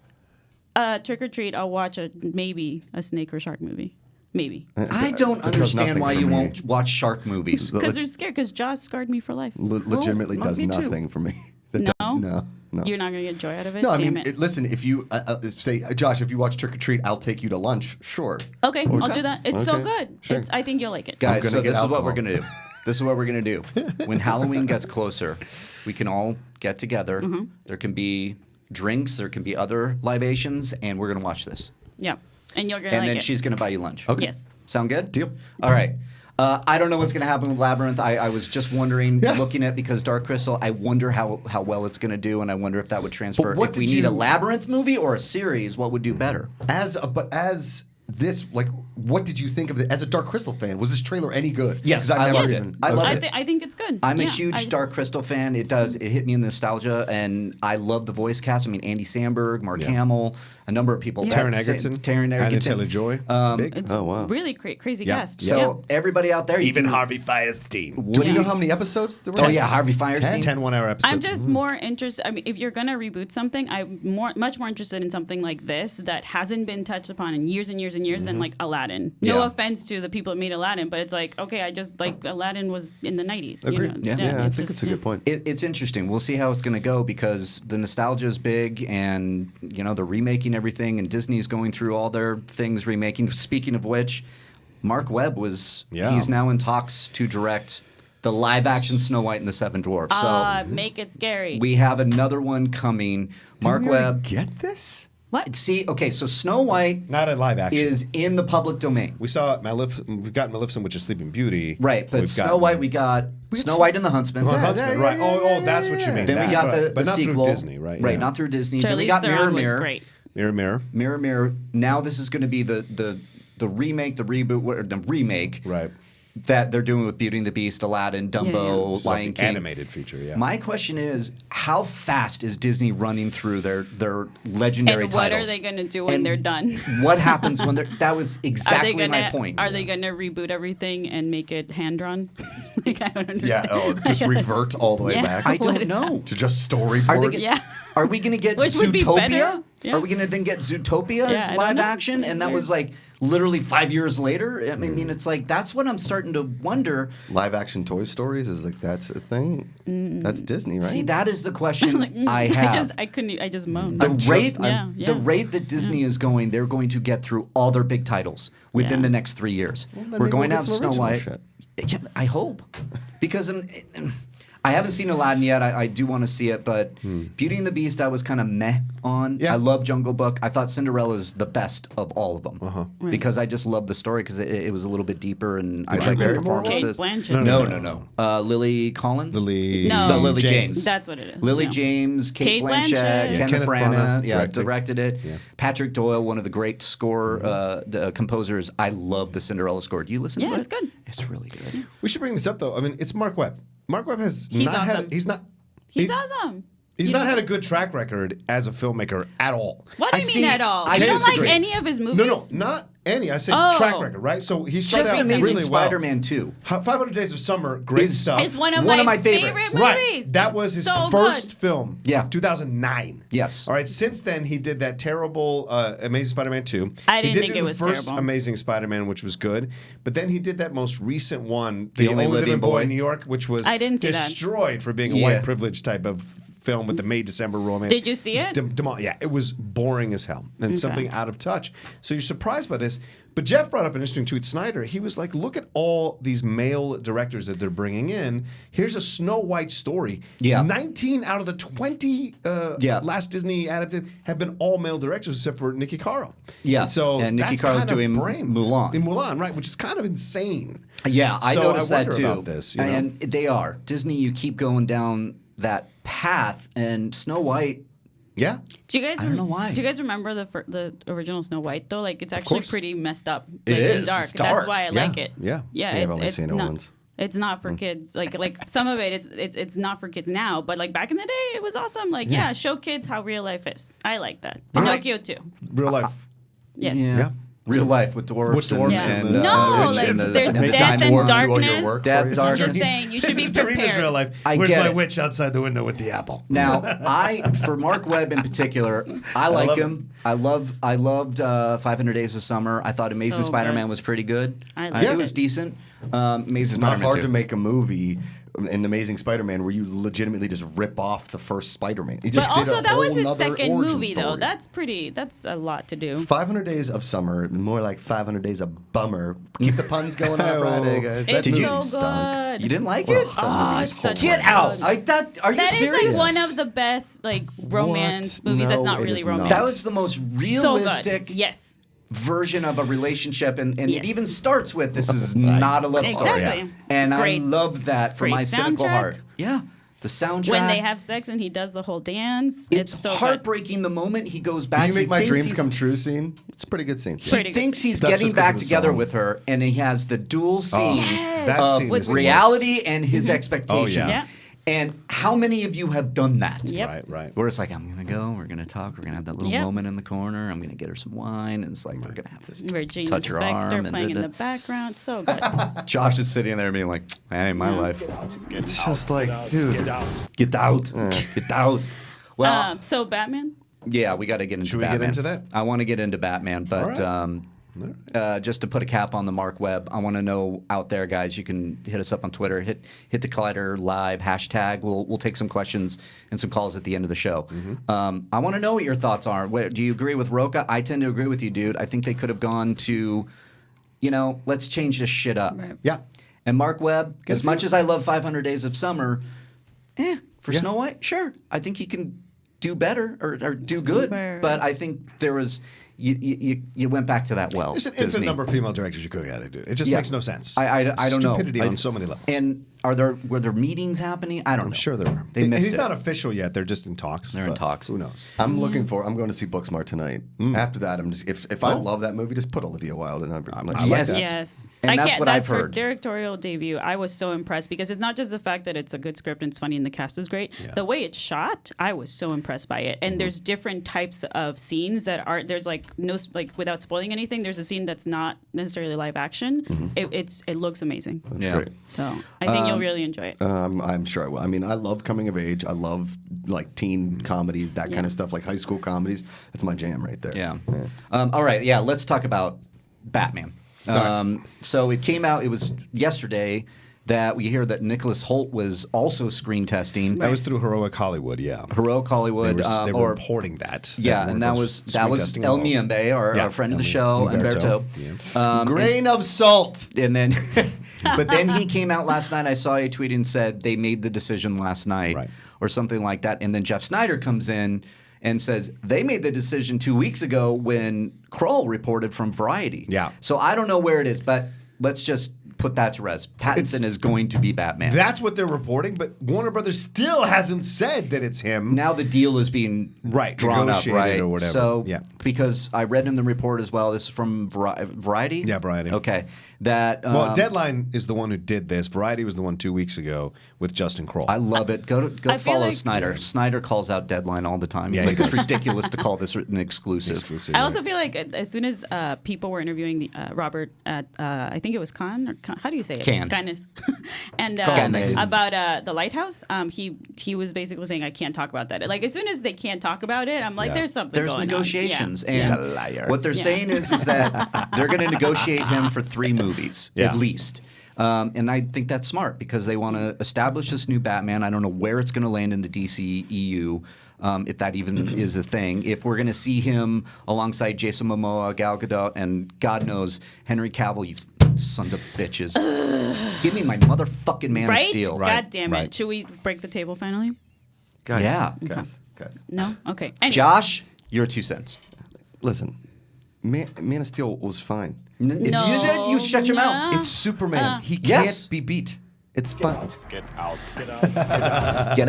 C: Trick or Treat, I'll watch maybe a snake or shark movie. Maybe.
A: I don't
B: That does
A: understand
B: nothing
A: why
B: for
A: you
B: me.
A: won't watch shark movies.
C: Because they're scared, because Jaws scarred me for life.
B: Legitimately
A: Well,
B: does
A: me too.
B: nothing for me. That
C: No?
B: does- no.
C: You're not going to get joy out of it?
B: No, I
C: Damn
B: mean,
C: it.
B: listen. If you say, Josh, if you watch Trick or Treat, I'll take you to lunch. Sure.
C: Okay, I'll
B: Okay.
C: do that. It's so
B: Okay.
C: good.
B: Sure.
C: I think you'll like it.
A: Guys,
B: gonna
A: so
B: get
A: this is what we're
B: alcohol.
A: going to do. This is what we're going to do. When Halloween gets closer, we can all get together.
C: Mm-hmm.
A: There can be drinks, there can be other libations, and we're going to watch this.
C: Yeah. And you're going to
A: And
C: like
A: then
C: it.
A: she's going to buy you lunch.
B: Okay.
C: Yes.
A: Sound good?
B: Deal.
A: All right. I don't know what's going to happen with Labyrinth. I was just wondering,
B: Yeah.
A: looking at because Dark Crystal, I wonder how well it's going to do, and I wonder if that would transfer.
B: But what
A: If we
B: did
A: need a
B: you-
A: Labyrinth movie or a series, what would do better?
B: But as this, like, what did you think of it as a Dark Crystal fan? Was this trailer any good?
A: Yes,
B: 'Cause I've
A: I
B: never
A: loved
B: even-
A: it. I love
B: okay.
A: it.
C: I think it's good.
A: I'm a
C: Yeah,
A: huge Dark Crystal fan. It hit me in nostalgia, and I love the voice cast. I mean, Andy Samberg, Mark Hamill, a number of people.
C: Yeah.
D: Taron Egerton, Anya Taylor-Joy. It's big.
C: It's
B: Oh, wow.
C: really crazy
D: Yeah.
C: cast.
A: So everybody out there, you
D: Even
A: can-
D: Harvey Firestein.
B: Do we know how many episodes there were?
A: Oh yeah, Harvey Firestein.
D: 10 1-hour episodes.
C: I'm just more interested. I mean, if you're gonna reboot something, I'm much more interested in something like this that hasn't been touched upon in years and years and years, than like Aladdin. No
A: Yeah.
C: offense to the people that made Aladdin, but it's like, okay, I just like Aladdin was in the 90s.
B: Agreed.
C: You know?
B: Yeah, I think it's a good point.
A: It's interesting. We'll see how it's going to go because the nostalgia is big, and they're remaking everything, and Disney's going through all their things remaking. Speaking of which, Marc Webb he's now in talks to direct the live-action Snow White and the Seven Dwarfs. So
C: Make it scary.
A: we have another one coming. Marc
B: Didn't we already
A: Webb.
B: get this?
C: What?
A: See, okay, so Snow White
D: Not a live action.
A: is in the public domain.
D: We saw we've got Maleficent, which is Sleeping Beauty.
A: Right, but
D: We've
A: Snow
D: gotten-
A: White, we got Snow White and the Huntsman.
D: Oh, Huntsman, right. Oh, that's what you mean.
A: Then we
D: That,
A: got
D: right.
A: the
D: but not
A: sequel.
D: through Disney, right?
A: Right,
D: Yeah.
A: not through Disney. Then we
C: Charlize
A: got Mirror
C: Theron was
A: Mirror.
C: great.
D: Mirror.
A: Mirror. Now this is going to be the remake, the reboot, the remake.
D: Right.
A: That they're doing with Beauty and the Beast, Aladdin, Dumbo,
D: So
A: Lion
D: the
A: King.
D: animated feature, yeah.
A: My question is, how fast is Disney running through their legendary
C: And what
A: titles?
C: are they going to do when
A: And
C: they're done?
A: What happens when they're? That was
C: Are they
A: exactly
C: gonna,
A: my point.
C: Are they going to reboot everything and make it hand drawn? Like I don't
B: Yeah,
C: understand.
B: just revert all the way
C: Yeah.
B: back
A: I
C: What
A: don't
C: is
A: know.
B: to just storyboard.
A: Are they?
C: Yeah.
A: Are we going to get
C: Which would be
A: Zootopia?
C: better. Yeah.
A: Are we going to then get Zootopia
C: Yeah, I
A: as
C: don't
A: live
C: know.
A: action? And that
C: Weird.
A: was like literally 5 years later. I mean, it's like that's what I'm starting to wonder.
B: Live action Toy Stories is like that's a thing. That's Disney, right?
A: See, that is the question
C: Like,
A: I have.
C: I just moaned.
A: the rate,
C: Yeah, yeah.
A: the rate that Disney is going, they're going to get through all their big titles within
C: Yeah.
A: the next 3 years.
B: then
A: We're
B: maybe
A: going
B: we'll
A: out
B: get some
A: Snow
B: original
A: White.
B: shit.
A: Yeah, I hope, because I haven't seen Aladdin yet. I do want to see it, but Beauty and the Beast, I was kind of meh on.
D: Yeah.
A: I love Jungle Book. I thought Cinderella's the best of all of them because I just love the story because it was a little bit deeper and I
B: Drew
A: like the
B: Barrymore?
A: performances.
C: Kate Blanchett.
A: No. Lily Collins.
D: Lily.
C: No.
A: Lily James.
C: That's what it is.
A: Lily
C: No.
A: James, Kate
C: Kate
A: Blanchett,
C: Blanchett. Yeah,
A: Kenneth
D: Kenneth
A: Branagh,
D: Branagh
A: directed it.
D: Yeah.
A: Patrick Doyle, one of the great score composers. I love the Cinderella score. Do you listen to it?
C: Yeah, it's good.
A: It's really good.
D: We should bring this up though. I mean, it's Marc Webb. Marc Webb has
C: He's
D: not had.
C: awesome.
D: He's
C: awesome.
D: He's
C: You
D: not
C: don't-
D: had a good track record as a filmmaker at all.
C: What do
A: I
C: you
A: see-
C: mean at all?
A: I
C: You don't like
A: disagree.
C: any of his movies?
D: No, not any. I said
C: Oh.
D: track record, right? So he started
A: Just
D: out
A: Amazing
D: really well.
A: Spider-Man 2.
D: 500 Days of Summer, great
A: Is-
D: stuff.
C: It's one of
A: One
C: my
A: of my
C: favorite
A: favorites.
C: movies.
D: Right. That was his
C: So
D: first
C: good.
D: film.
A: Yeah.
D: 2009.
A: Yes.
D: All right. Since then, he did that terrible Amazing Spider-Man 2.
C: I
D: he
C: didn't
D: did
C: think
D: do
C: it
D: the
C: was
D: first
C: terrible.
D: Amazing Spider-Man, which was good. But then he did that most recent one,
A: The Only Living Boy
D: in New York, which was
C: I didn't see that.
D: destroyed for being a
A: Yeah.
D: white privilege type of film with the May December romance.
C: Did you see
D: It's
C: it?
D: yeah, it was boring as hell and something out of touch. So you're surprised by this. But Jeff brought up an interesting tweet. Snyder, he was like, look at all these male directors that they're bringing in. Here's a Snow White story.
A: Yeah.
D: 19 out of the 20 last Disney adapted have been all male directors except for Nicky Caro.
A: Yeah.
D: And so
A: And Nicky
D: that's
A: Caro's
D: kind of
A: doing
D: brain-
A: Mulan.
D: In Mulan, right, which is kind of insane.
A: Yeah, I
D: So
A: noticed
D: I
A: that
D: wonder
A: too.
D: about this, you know?
A: And they are. Disney, you keep going down that path, and Snow White,
D: Yeah.
C: Do you guys?
A: I don't know why.
C: Do you guys remember the original Snow White though? Like it's actually
D: course.
C: pretty messed up.
A: It
C: Like,
A: is.
C: and dark.
A: It's dark.
C: That's why I
D: Yeah.
C: like it.
D: Yeah.
C: Yeah.
B: I've
C: It's
B: only seen it
C: not.
B: once.
C: It's not for kids. Like some of it, it's not for kids now. But like back in the day, it was awesome. Like yeah, show kids how real life is. I like that. Pinocchio too.
D: Real life.
C: Yes.
D: Yeah.
A: real life with dwarves.
D: With dwarves
C: Yeah.
D: and
A: the
C: No,
A: witch
C: like
A: and the
C: there's
A: and the
C: death
A: dime
C: and
A: dwarves.
B: Do all your
C: darkness.
B: work
A: Death,
B: for you.
A: darkness.
C: Just saying, you should
D: This
C: be
D: is Dorina's
C: prepared.
D: real life.
A: I
D: Where's
A: get
D: my
A: it.
D: witch outside the window with the apple?
A: Now, for Marc Webb in particular, I like
D: love
A: him. I loved 500 Days of Summer. I thought Amazing
C: So
A: Spider-Man
C: good.
A: was pretty good.
C: I liked
A: It was
C: it.
A: decent. Amazing
B: It's not
A: Spider-Man
B: hard
A: 2.
B: to make a movie, an Amazing Spider-Man, where you legitimately just rip off the first Spider-Man. He just
C: But
B: did
C: also,
B: a
C: that was
B: whole
C: his
B: nother
C: second
B: origin
C: movie, though.
B: story.
C: That's a lot to do.
B: 500 Days of Summer, more like 500 Days of Bummer. Keep the puns going on Friday, guys. That
C: It's
B: movie
C: so
B: stunk.
C: good.
A: You didn't like it?
C: Oh, it's such
A: Get
C: a
A: out!
C: good-
A: Like that? Are you
C: That is
A: serious?
C: like one of the best like romance
B: What?
C: movies.
B: No,
C: That's not
B: it
C: really
B: is
C: romance.
B: not.
A: That was the most
C: So
A: realistic
C: good. Yes.
A: version of a relationship, and
C: Yes.
A: it even starts with this is not a love story.
C: Exactly.
A: And
C: Great-
A: I love that for
C: great
A: my cynical
C: soundtrack.
A: heart. Yeah. The soundtrack.
C: When they have sex and he does the whole dance,
A: it's
C: so good.
A: heartbreaking the moment he goes back.
B: You make
A: he
B: my
A: thinks
B: dreams
A: he's-
B: come true scene. It's a pretty good scene.
A: He
C: Pretty good
A: thinks
C: scene.
A: he's
B: That's
A: getting
B: just 'cause
A: back
B: of the
A: together
B: song.
A: with her, and he has the dual scene
D: That
A: of
D: scene is the
A: reality and his expectations.
D: Oh,
C: yeah.
A: And how many of you have done that?
C: Yep.
D: Right.
A: Where it's like, I'm going to go, we're going to talk, we're going to have that little
C: Yep.
A: moment in the corner, I'm going to get her some wine, and it's like, we're going to have this
C: Regina
A: touch her arm.
C: Spektor
A: And
C: playing in
A: da-
C: the background. So good.
A: Josh is sitting there being like, hey, my life.
B: It's just like, dude.
A: Get out. Get out. Well,
C: So Batman?
A: yeah, we got to get into
D: Should we get
A: Batman.
D: into that?
A: I want to get into Batman, but just to put a cap on the Marc Webb, I want to know out there, guys. You can hit us up on Twitter. Hit the Collider Live hashtag. We'll take some questions and some calls at the end of the show. I want to know what your thoughts are. Do you agree with Rocha? I tend to agree with you, dude. I think they could have gone to, let's change this shit up.
C: Right.
D: Yeah.
A: And Marc Webb, as much as I love 500 Days of Summer, for Snow White, sure, I think he can do better or do good.
C: Right.
A: But I think there was you went back to that well.
D: There's an infinite
A: Disney.
D: number of female directors you could have had to do. It just
A: Yeah.
D: makes no sense.
A: I don't know.
D: Stupidity on so many levels.
A: And were there meetings happening? I don't know.
D: I'm sure there were.
A: They missed
D: He's
A: it.
D: not official yet. They're just in talks.
A: They're in
D: but
A: talks.
D: Who knows?
B: I'm looking for. I'm going to see Booksmart tonight. After that, I'm just. If I love that movie, just put Olivia Wilde in. I'm like,
D: I like
A: Yes.
D: that.
C: Yes.
A: And that's what I've
C: her
A: heard.
C: directorial debut. I was so impressed because it's not just the fact that it's a good script and it's funny and the cast is great. The way it's shot, I was so impressed by it. And there's different types of scenes that are there's without spoiling anything, there's a scene that's not necessarily live action. It looks amazing.
A: Yeah.
B: great.
C: So I think you'll really enjoy it.
B: I'm sure I will. I mean, I love coming of age. I love like teen comedy, that kind of stuff, like high school comedies. That's my jam right there.
A: Yeah. All right. Yeah. Let's talk about Batman. So it came out. It was yesterday that we hear that Nicholas Hoult was also screen testing.
D: That was through Heroic Hollywood, yeah.
A: Heroic Hollywood.
D: They were
A: or
D: reporting that.
A: yeah, and that was El Miembe, our friend of the show, Umberto.
B: Grain of salt.
A: And then, but then he came out last night. I saw a tweet and said they made the decision last night,
D: Right.
A: or something like that. And then Jeff Snyder comes in and says they made the decision 2 weeks ago when Kroll reported from Variety.
D: Yeah.
A: So I don't know where it is, but let's just put that to rest. Pattinson is going to be Batman.
D: That's what they're reporting, but Warner Brothers still hasn't said that it's him.
A: Now the deal is being drawn up,
D: negotiated
A: right?
D: or whatever.
A: So,
D: Yeah.
A: because I read in the report as well, this is from Variety?
D: Yeah, Variety.
A: Okay. That
D: Well, Deadline is the one who did this. Variety was the one 2 weeks ago with Justin Kroll.
A: I love it. Go
C: I feel
A: follow
C: like-
A: Snyder. Snyder calls out Deadline all the time. He's
D: Yeah,
A: like,
D: he
A: it's
D: does.
A: ridiculous to call this an exclusive.
D: Exclusive,
C: I
D: yeah.
C: also feel like as soon as people were interviewing the Robert at I think it was Cannes, how do you say it?
A: Cannes.
C: Cannes. And
A: Cannes.
C: about the lighthouse, he was basically saying I can't talk about that. Like as soon as they can't talk about it, I'm like,
D: Yeah.
C: there's something
A: There's
C: going
A: negotiations,
C: on. Yeah.
A: and
D: liar.
A: what they're saying is that they're going to negotiate him for 3 movies
D: Yeah.
A: at least. And I think that's smart because they want to establish this new Batman. I don't know where it's going to land in the DC EU, if that even is a thing. If we're going to see him alongside Jason Momoa, Gal Gadot, and God knows Henry Cavill, you sons of bitches. Give me my motherfucking Man of
C: Right?
A: Steel.
C: God damn it.
D: right.
C: Should we break the table finally?
B: Guys,
A: Yeah.
B: guys.
C: No? Okay. Anyways.
A: Josh, your 2 cents.
B: Listen, Man of Steel was fine.
C: No.
A: You shut your mouth.
B: It's Superman. He
A: Yes.
B: can't be beat. It's fine.
A: Get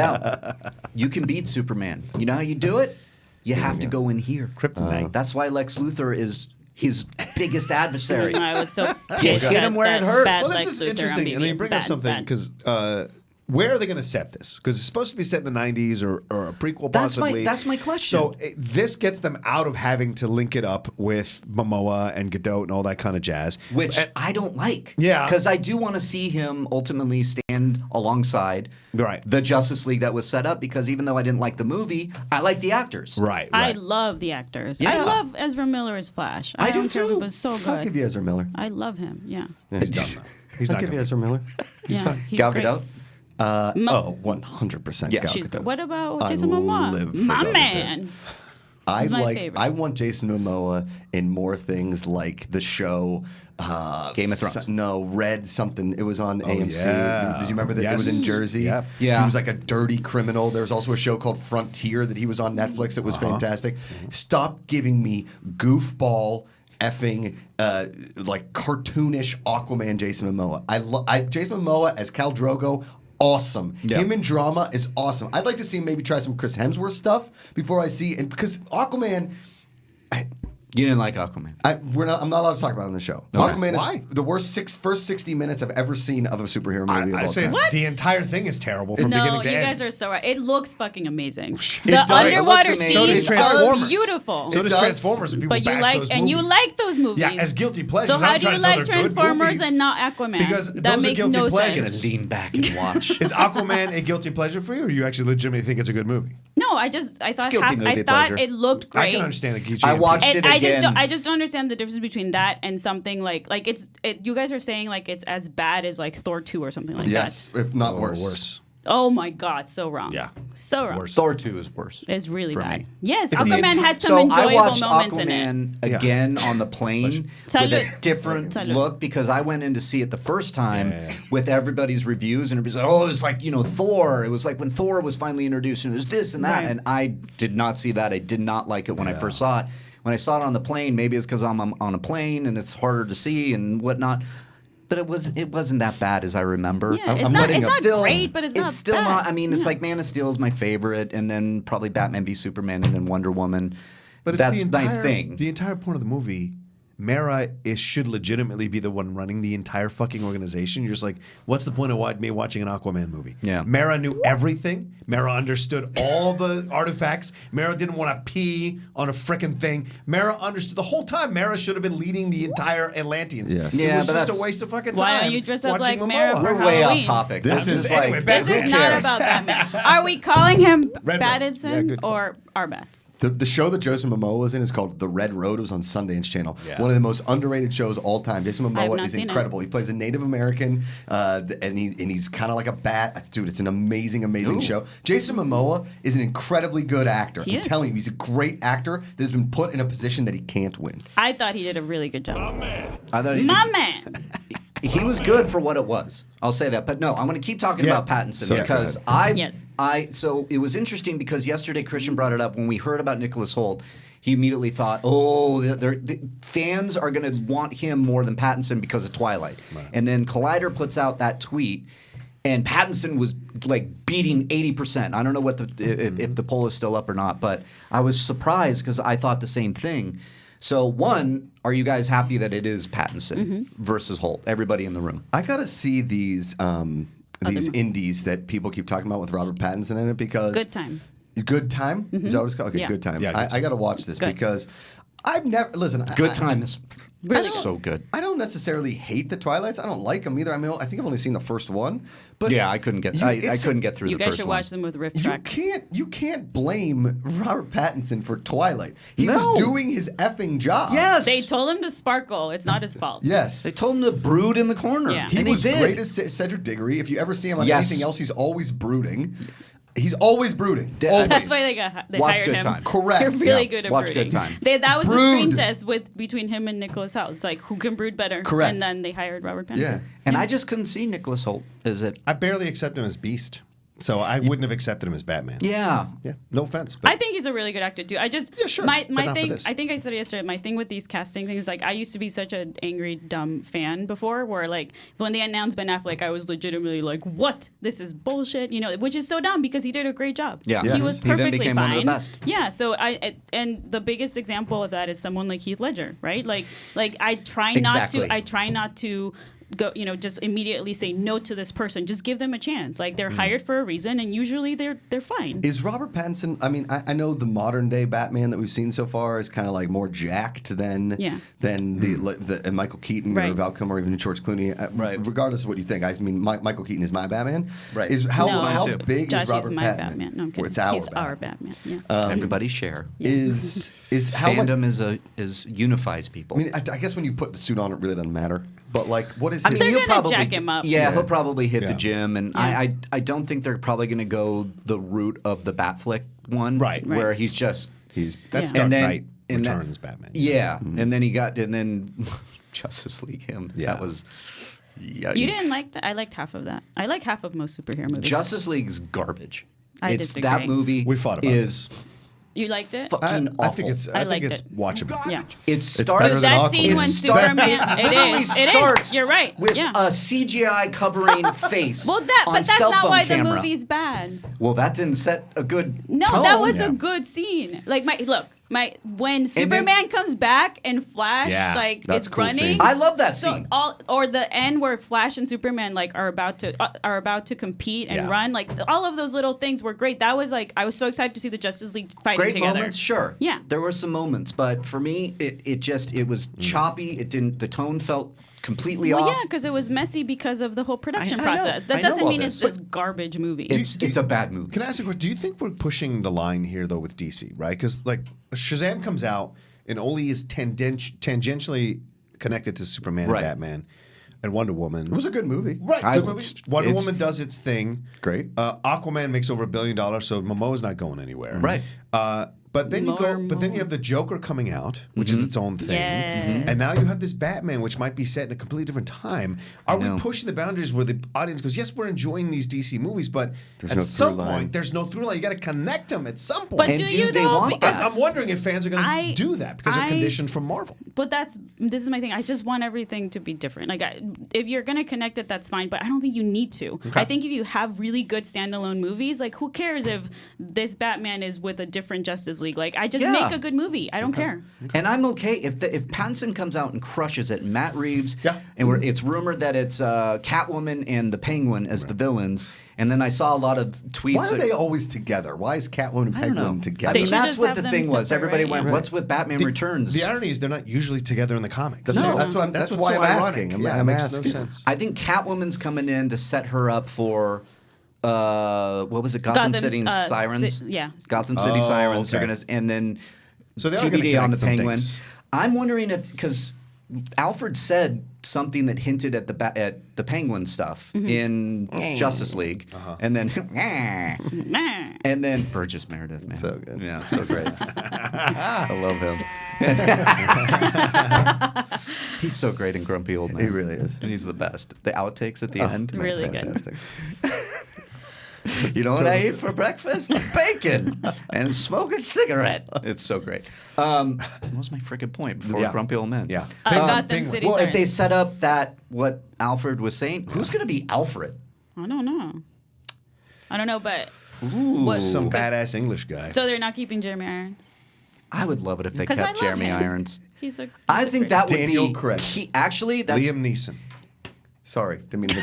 A: out. You can beat Superman. You know how you do it? You have to go in here.
D: Kryptonite.
A: That's why Lex Luthor is his biggest adversary.
C: I was so
A: You
C: pissed
A: hit him
C: that
A: where it
C: that
A: hurts.
C: bad
D: Well, this
C: Lex
D: is
C: Luthor on
D: interesting, and you
C: BBS.
D: bring up
C: Bad,
D: something
C: bad.
D: because where are they going to set this? Because it's supposed to be set in the 90s or a prequel
A: That's my-
D: possibly.
A: that's my question.
D: So this gets them out of having to link it up with Momoa and Gadot and all that kind of jazz.
A: Which
D: And-
A: I don't like.
D: Yeah.
A: Because I do want to see him ultimately stand alongside
D: Right.
A: the Justice League that was set up because even though I didn't like the movie, I like the actors.
D: right.
C: I love the actors.
A: Yeah.
C: I love Ezra Miller as Flash.
A: I do
C: don't care if
A: too.
C: He was so
B: I'll
C: good.
B: give you Ezra Miller.
C: I love him. Yeah.
D: He's done though. He's
B: I'll
D: not
B: give you
D: going to.
B: Ezra Miller.
C: Yeah. He's
A: Gal
C: great.
A: Gadot?
B: 100%
A: Yeah.
B: Gal
C: She's
B: Gadot.
C: good. What about
B: I
C: Jason Momoa?
B: live for
C: My
B: Gal Gadot.
C: man. He's my favorite.
B: I want Jason Momoa in more things like the show
A: Game of Thrones.
B: Red something. It was on AMC.
D: yeah.
B: Did you remember that? It was in
D: Yes.
B: Jersey.
D: Yep.
A: Yeah.
B: He was like a dirty criminal. There was also a show called Frontier that he was on Netflix. It was fantastic. Stop giving me goofball effing like cartoonish Aquaman Jason Momoa. Jason Momoa as Khal Drogo awesome.
A: Yeah.
B: Him in drama is awesome. I'd like to see him maybe try some Chris Hemsworth stuff before I see, and because Aquaman.
A: You didn't like Aquaman.
B: I'm not allowed to talk about it on the show.
A: Okay.
B: Aquaman
D: Why?
B: is the first 60 minutes I've ever seen of a superhero movie.
D: I
B: of all
D: say
B: time.
C: What?
D: the entire thing is terrible from
C: No,
D: beginning to
C: you
D: end.
C: guys are so right. It looks fucking amazing.
B: It
C: The
B: does.
C: underwater
A: It looks
C: scenes
A: amazing.
D: So does Transformers.
C: are beautiful.
D: So
B: It
D: does
B: does.
D: Transformers, and people
C: But you
D: bash
C: like
D: those
C: and you
D: movies.
C: like those movies.
D: Yeah, as guilty pleasures.
C: So
D: I'm
C: how do
D: trying
C: you
D: to tell
C: like
D: they're good
C: Transformers
D: movies.
C: and not Aquaman?
D: Because
C: that
D: those are
C: makes
D: guilty
C: no
D: pleasures.
A: I'm
C: sense.
A: gonna lean back and watch.
D: Is Aquaman a guilty pleasure for you, or do you actually legitimately think it's a good movie?
C: No, I thought
A: guilty movie
C: I thought
A: pleasure.
C: it looked great.
D: I can understand the Geechee.
A: I watched
C: And
A: it
C: I
A: again.
C: I just don't understand the difference between that and something like you guys are saying like it's as bad as like Thor 2 or something like
B: Yes, if not worse.
D: Worse.
C: that. Oh my god, so wrong.
D: Yeah.
C: So wrong.
D: Worse.
A: Thor 2 is worse.
C: It's really
A: for
C: bad.
A: me.
C: Yes,
D: If the
C: Aquaman
D: enti-
C: had some
A: So I
C: enjoyable
A: watched
C: moments in it.
A: Aquaman
D: Yeah.
A: again on the plane with a
C: Salud.
A: different
C: Salud.
A: look because I went in to see it the first time
D: Yeah.
A: with everybody's reviews and it was like, oh, it's like, Thor. It was like when Thor was finally introduced and it was this and that.
C: Right.
A: And I did not see that. I did not like it when I first saw it. When I saw it on the plane, maybe it's because I'm on a plane and it's harder to see and whatnot. But it wasn't that bad as I remember.
C: Yeah, it's not-
A: letting
C: it's
A: it-
C: not great, but it's not
A: still
C: bad.
A: not. I mean, it's
C: Yeah.
A: like Man of Steel is my favorite, and then probably Batman v Superman, and then Wonder Woman.
D: But if
A: that's
D: the
A: my
D: entire,
A: thing.
D: The entire point of the movie, Mara should legitimately be the one running the entire fucking organization. You're just like, what's the point of me watching an Aquaman movie?
A: Yeah.
D: Mara knew everything. Mara understood all the artifacts. Mara didn't want to pee on a frickin' thing. Mara understood the whole time. Mara should have been leading the entire Atlanteans.
B: Yes.
D: It
A: Yeah,
D: was
A: but
D: just
A: that's-
D: a waste of fucking time.
C: Why don't you dress up
D: watching
C: like Mara
D: Momoa.
C: for
A: We're way off
C: Halloween?
A: topic.
B: This is like-
D: anyway,
C: This
D: Who
C: is not
D: cares?
C: about Batman. Are we calling him
D: Red Road.
C: Pattinson
D: Yeah, good call.
C: or Arbats?
B: The show that Jason Momoa was in is called The Red Road. It was on Sundance Channel.
D: Yeah.
B: One of the most underrated shows of all time. Jason
C: I have
B: Momoa
C: not
B: is
C: seen it.
B: incredible. He plays a Native American, and he's kind of like a bat. Dude, it's an amazing
A: Ooh.
B: show. Jason Momoa is an incredibly good actor.
C: He
B: I'm
C: is.
B: telling you, he's a great actor that has been put in a position that he can't win.
C: I thought he did a really good job.
A: I thought
C: My man.
A: he was good for what it was. I'll say that. But no, I'm going to keep talking
D: Yeah.
A: about Pattinson
B: So,
A: because
B: go ahead.
A: so it was interesting because yesterday Christian brought it up when we heard about Nicholas Hoult. He immediately thought, oh, the fans are going to want him more than Pattinson because of Twilight. And then Collider puts out that tweet, and Pattinson was like beating 80%. I don't know what if the poll is still up or not, but I was surprised because I thought the same thing. So one, are you guys happy that it is Pattinson versus Holt? Everybody in the room.
B: I gotta see these indies that people keep talking about with Robert Pattinson in it because
C: Good time.
B: Good Time? Is that what it's called? Okay,
C: Yeah.
B: Good Time.
D: Yeah, Good
B: I got to watch this
C: Good.
B: because I've never listen.
A: Good time is
C: Really
A: so good.
B: I don't necessarily hate the Twilights. I don't like them either. I mean, I think I've only seen the first one. But
A: Yeah, I couldn't get. I
B: it's-
A: couldn't get through
C: You
A: the
C: guys
A: first
C: should
A: one.
C: watch them with riff
B: You
C: track.
B: can't blame Robert Pattinson for Twilight. He
A: No.
B: was doing his effing job.
A: Yes,
C: They told him to sparkle. It's not his fault.
B: Yes.
A: They told him to brood in the corner.
C: Yeah.
B: He
A: and
B: was
A: he did.
B: great as Cedric Diggory. If you ever see him on
A: Yes.
B: anything else, he's always brooding. He's always brooding.
A: Yeah.
B: Always.
C: That's why they
A: Watch
C: hired
A: Good
C: him.
A: Time.
B: Correct.
C: They're really
B: Yeah.
C: good at
A: Watch
C: brooding.
A: Good Time.
C: That was the
B: Brood.
C: screen test between him and Nicholas Hoult. It's like who can brood better.
B: Correct.
C: And then they hired Robert Pattinson.
B: Yeah.
A: And I just couldn't see Nicholas Hoult as it.
D: I barely accept him as Beast, so I wouldn't have accepted him as Batman.
A: Yeah.
D: Yeah, no offense. But
C: I think he's a really good actor too. I just
D: Yeah, sure,
C: my
D: but not for
C: thing.
D: this.
C: I think I said it yesterday. My thing with these casting things, like I used to be such an angry, dumb fan before, where like when they announced Ben Affleck, I was legitimately like, "What? This is bullshit," which is so dumb because he did a great job.
A: Yeah.
C: he
A: Yes.
C: was
A: He then
C: perfectly
A: became
C: fine.
A: one of the best.
C: Yeah, so and the biggest example of that is someone like Heath Ledger, right? Like I try
A: Exactly.
C: not to go, just immediately say no to this person. Just give them a chance. Like
A: Mm.
C: they're hired for a reason, and usually they're fine.
B: Is Robert Pattinson? I mean, I know the modern day Batman that we've seen so far is kind of like more jacked than the Michael Keaton or
C: Right.
B: Val Kilmer or even George Clooney.
A: Right.
B: Regardless of what you think, I mean, Michael Keaton is my Batman.
A: Right.
B: Is how
C: No,
B: how
A: too.
B: big
C: Josh
B: is Robert
C: is my
B: Pattinson?
C: Batman. No, I'm kidding.
B: Well, it's our
C: He's
B: Batman.
C: our Batman. Yeah.
A: Everybody share.
B: Is how much?
A: Fandom is unifies people.
B: I mean, I guess when you put the suit on, it really doesn't matter. But like, what is
A: I
B: his?
A: mean,
C: They're
A: he'll
C: gonna
A: probably
C: jack him up.
A: Yeah,
B: Yeah.
A: he'll probably hit
B: Yeah.
A: the gym, and
C: Yeah.
A: I don't think they're probably going to go the route of the Batflick one,
D: Right.
A: Where
C: Right.
A: he's just
D: that's
C: Yeah.
D: Dark
A: And then-
D: Knight
A: and then-
D: Returns Batman.
A: yeah, and then Justice League him.
B: Yeah.
A: That was. Yikes.
C: You didn't like that? I liked half of that. I like half of most superhero movies.
A: Justice League's garbage.
C: I
A: That
C: disagree.
A: movie
D: We fought about
A: is
C: You liked it?
A: fucking awful.
D: I think it's
C: liked it.
D: watchable.
C: Yeah.
A: It starts.
B: better than
C: That scene
B: Aquaman.
C: when
A: It start-
C: Superman.
A: it
C: It
A: literally
C: is. It
A: starts
C: is. You're right.
A: with
C: Yeah.
A: a CGI covering face.
C: Well,
A: on
C: but that's
A: cell
C: not
A: phone
C: why the
A: camera.
C: movie's bad.
A: Well, that didn't set a good
C: No,
A: tone.
C: that was a good scene. Like when Superman comes back and Flash
B: that's
C: is
B: a cool
C: running.
B: scene.
A: I love that scene.
C: Or the end where Flash and Superman are about to compete and
D: Yeah.
C: run. Like all of those little things were great. That was I was so excited to see the Justice League fighting
A: Great
C: together.
A: moments, sure.
C: Yeah.
A: There were some moments, but for me, it was choppy. It didn't. The tone felt completely
C: Well,
A: off.
C: yeah, because it was messy because of the whole production
A: I know.
C: process.
A: I
C: That
A: know
C: doesn't
A: all
C: mean
A: this.
C: it's this garbage movie.
A: It's a bad movie.
D: Can I ask a question? Do you think we're pushing the line here though with DC, right? Because like Shazam comes out and only is tangentially connected to Superman
A: Right.
D: and Batman and Wonder Woman.
B: It was a good movie.
D: Right,
A: I-
D: good movie. Wonder
A: it's-
D: Woman does its thing.
B: Great.
D: Aquaman makes over $1 billion, so Momoa's not going anywhere.
A: Right.
D: But then
C: More.
D: you have the Joker coming out, which is its own thing,
C: Yes.
D: and now you have this Batman, which might be set in a completely different time. Are we
A: know.
D: pushing the boundaries where the audience goes, yes, we're enjoying these DC movies, but
B: There's
D: at
B: no
D: some
B: through line.
D: point, there's no through line. You got to connect them at some point.
C: But
A: And
C: do
A: do
C: you
A: they
C: though?
A: want
C: Because
A: that?
D: I'm wondering if fans are going
C: I-
D: to do that because they're
C: I-
D: conditioned from Marvel.
C: But this is my thing. I just want everything to be different. If you're gonna connect it, that's fine. But I don't think you need to. I think if you have really good standalone movies, who cares if this Batman is with a different Justice League? I just
A: Yeah.
C: make a good movie. I don't care.
A: And I'm okay if Pattinson comes out and crushes it, Matt Reeves,
D: Yeah.
A: and it's rumored that it's Catwoman and the Penguin as the villains. And then I saw a lot of tweets.
B: Why are they always together? Why is Catwoman and
A: I don't know.
B: Penguin together?
A: I
C: They
A: mean,
C: should
A: that's
C: just
A: what
C: have
A: the
C: them
A: thing was.
C: separate,
A: Everybody
C: yeah.
A: went, "What's with Batman Returns?"
D: The irony is they're not usually together in the comics.
A: No.
B: That's why
D: what's
B: I'm
D: so ironic.
B: asking.
D: Yeah, it
B: I'm
D: makes
B: asking.
D: no sense.
A: I think Catwoman's coming in to set her up for what was it? Gotham
C: Gotham's,
A: City Sirens.
C: yeah.
A: Gotham City
D: Oh,
A: Sirens are
D: okay.
A: gonna, and then
D: So they are gonna
A: TBD on
D: connect
A: the
D: some
A: Penguin.
D: things.
A: I'm wondering if because Alfred said something that hinted at the Penguin stuff
C: Mm-hmm.
A: in Justice League, and then
C: Meh.
A: and then Burgess Meredith, man,
B: So good.
A: yeah, so great. I love him. He's so great in Grumpy Old Man.
B: He really is.
A: and he's the best. The outtakes at the end,
C: Really good.
B: Fantastic.
A: You know what I ate for breakfast? Bacon and smoking cigarette. It's so great. What was my freaking point before
D: Yeah.
A: Grumpy Old Men?
D: Yeah.
C: Gotham
D: Penguin.
C: City
A: Well, if they
C: Sirens.
A: set up what Alfred was saying, who's going to be Alfred?
C: I don't know, but
D: Some badass English guy.
C: so they're not keeping Jeremy Irons.
A: I would love it if they
C: 'Cause I
A: kept
C: love
A: Jeremy
C: him.
A: Irons.
C: He's a.
A: I
C: he's a
A: think
C: great-
A: that would
B: Daniel
A: be
B: Craig.
A: Actually, that's
D: Liam Neeson.
B: Sorry, didn't mean to.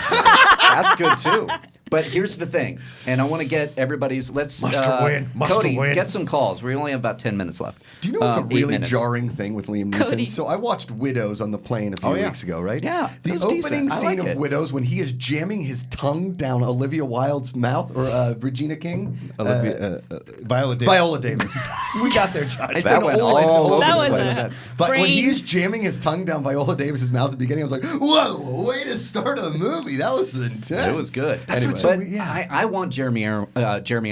A: that's good too. But here's the thing, and I want to get everybody's. Let's
D: win, must
A: Cody,
D: win.
A: get some calls. We only have about 10 minutes left.
B: Do you know what's a
A: 8
B: really
A: minutes.
B: jarring thing with Liam Neeson?
C: Cody.
B: So I watched Widows on the plane a few
D: Oh, yeah.
B: weeks ago, right?
A: Yeah,
B: The
A: it was
B: opening
A: decent. I
B: scene
A: like
B: of
A: it.
B: Widows when he is jamming his tongue down Olivia Wilde's mouth, or Regina King,
D: Viola Davis.
B: Viola Davis.
D: We got there, Josh.
B: It's
A: That
B: an
A: went
B: old, it's
A: all
B: old
A: over
C: That
A: the
C: was
A: place.
C: a
B: But when he
C: brain-
B: is jamming his tongue down Viola Davis's mouth at the beginning, I was like, "Whoa, way to start a movie! That was intense."
A: It was good.
B: Anyway.
A: But I want Jeremy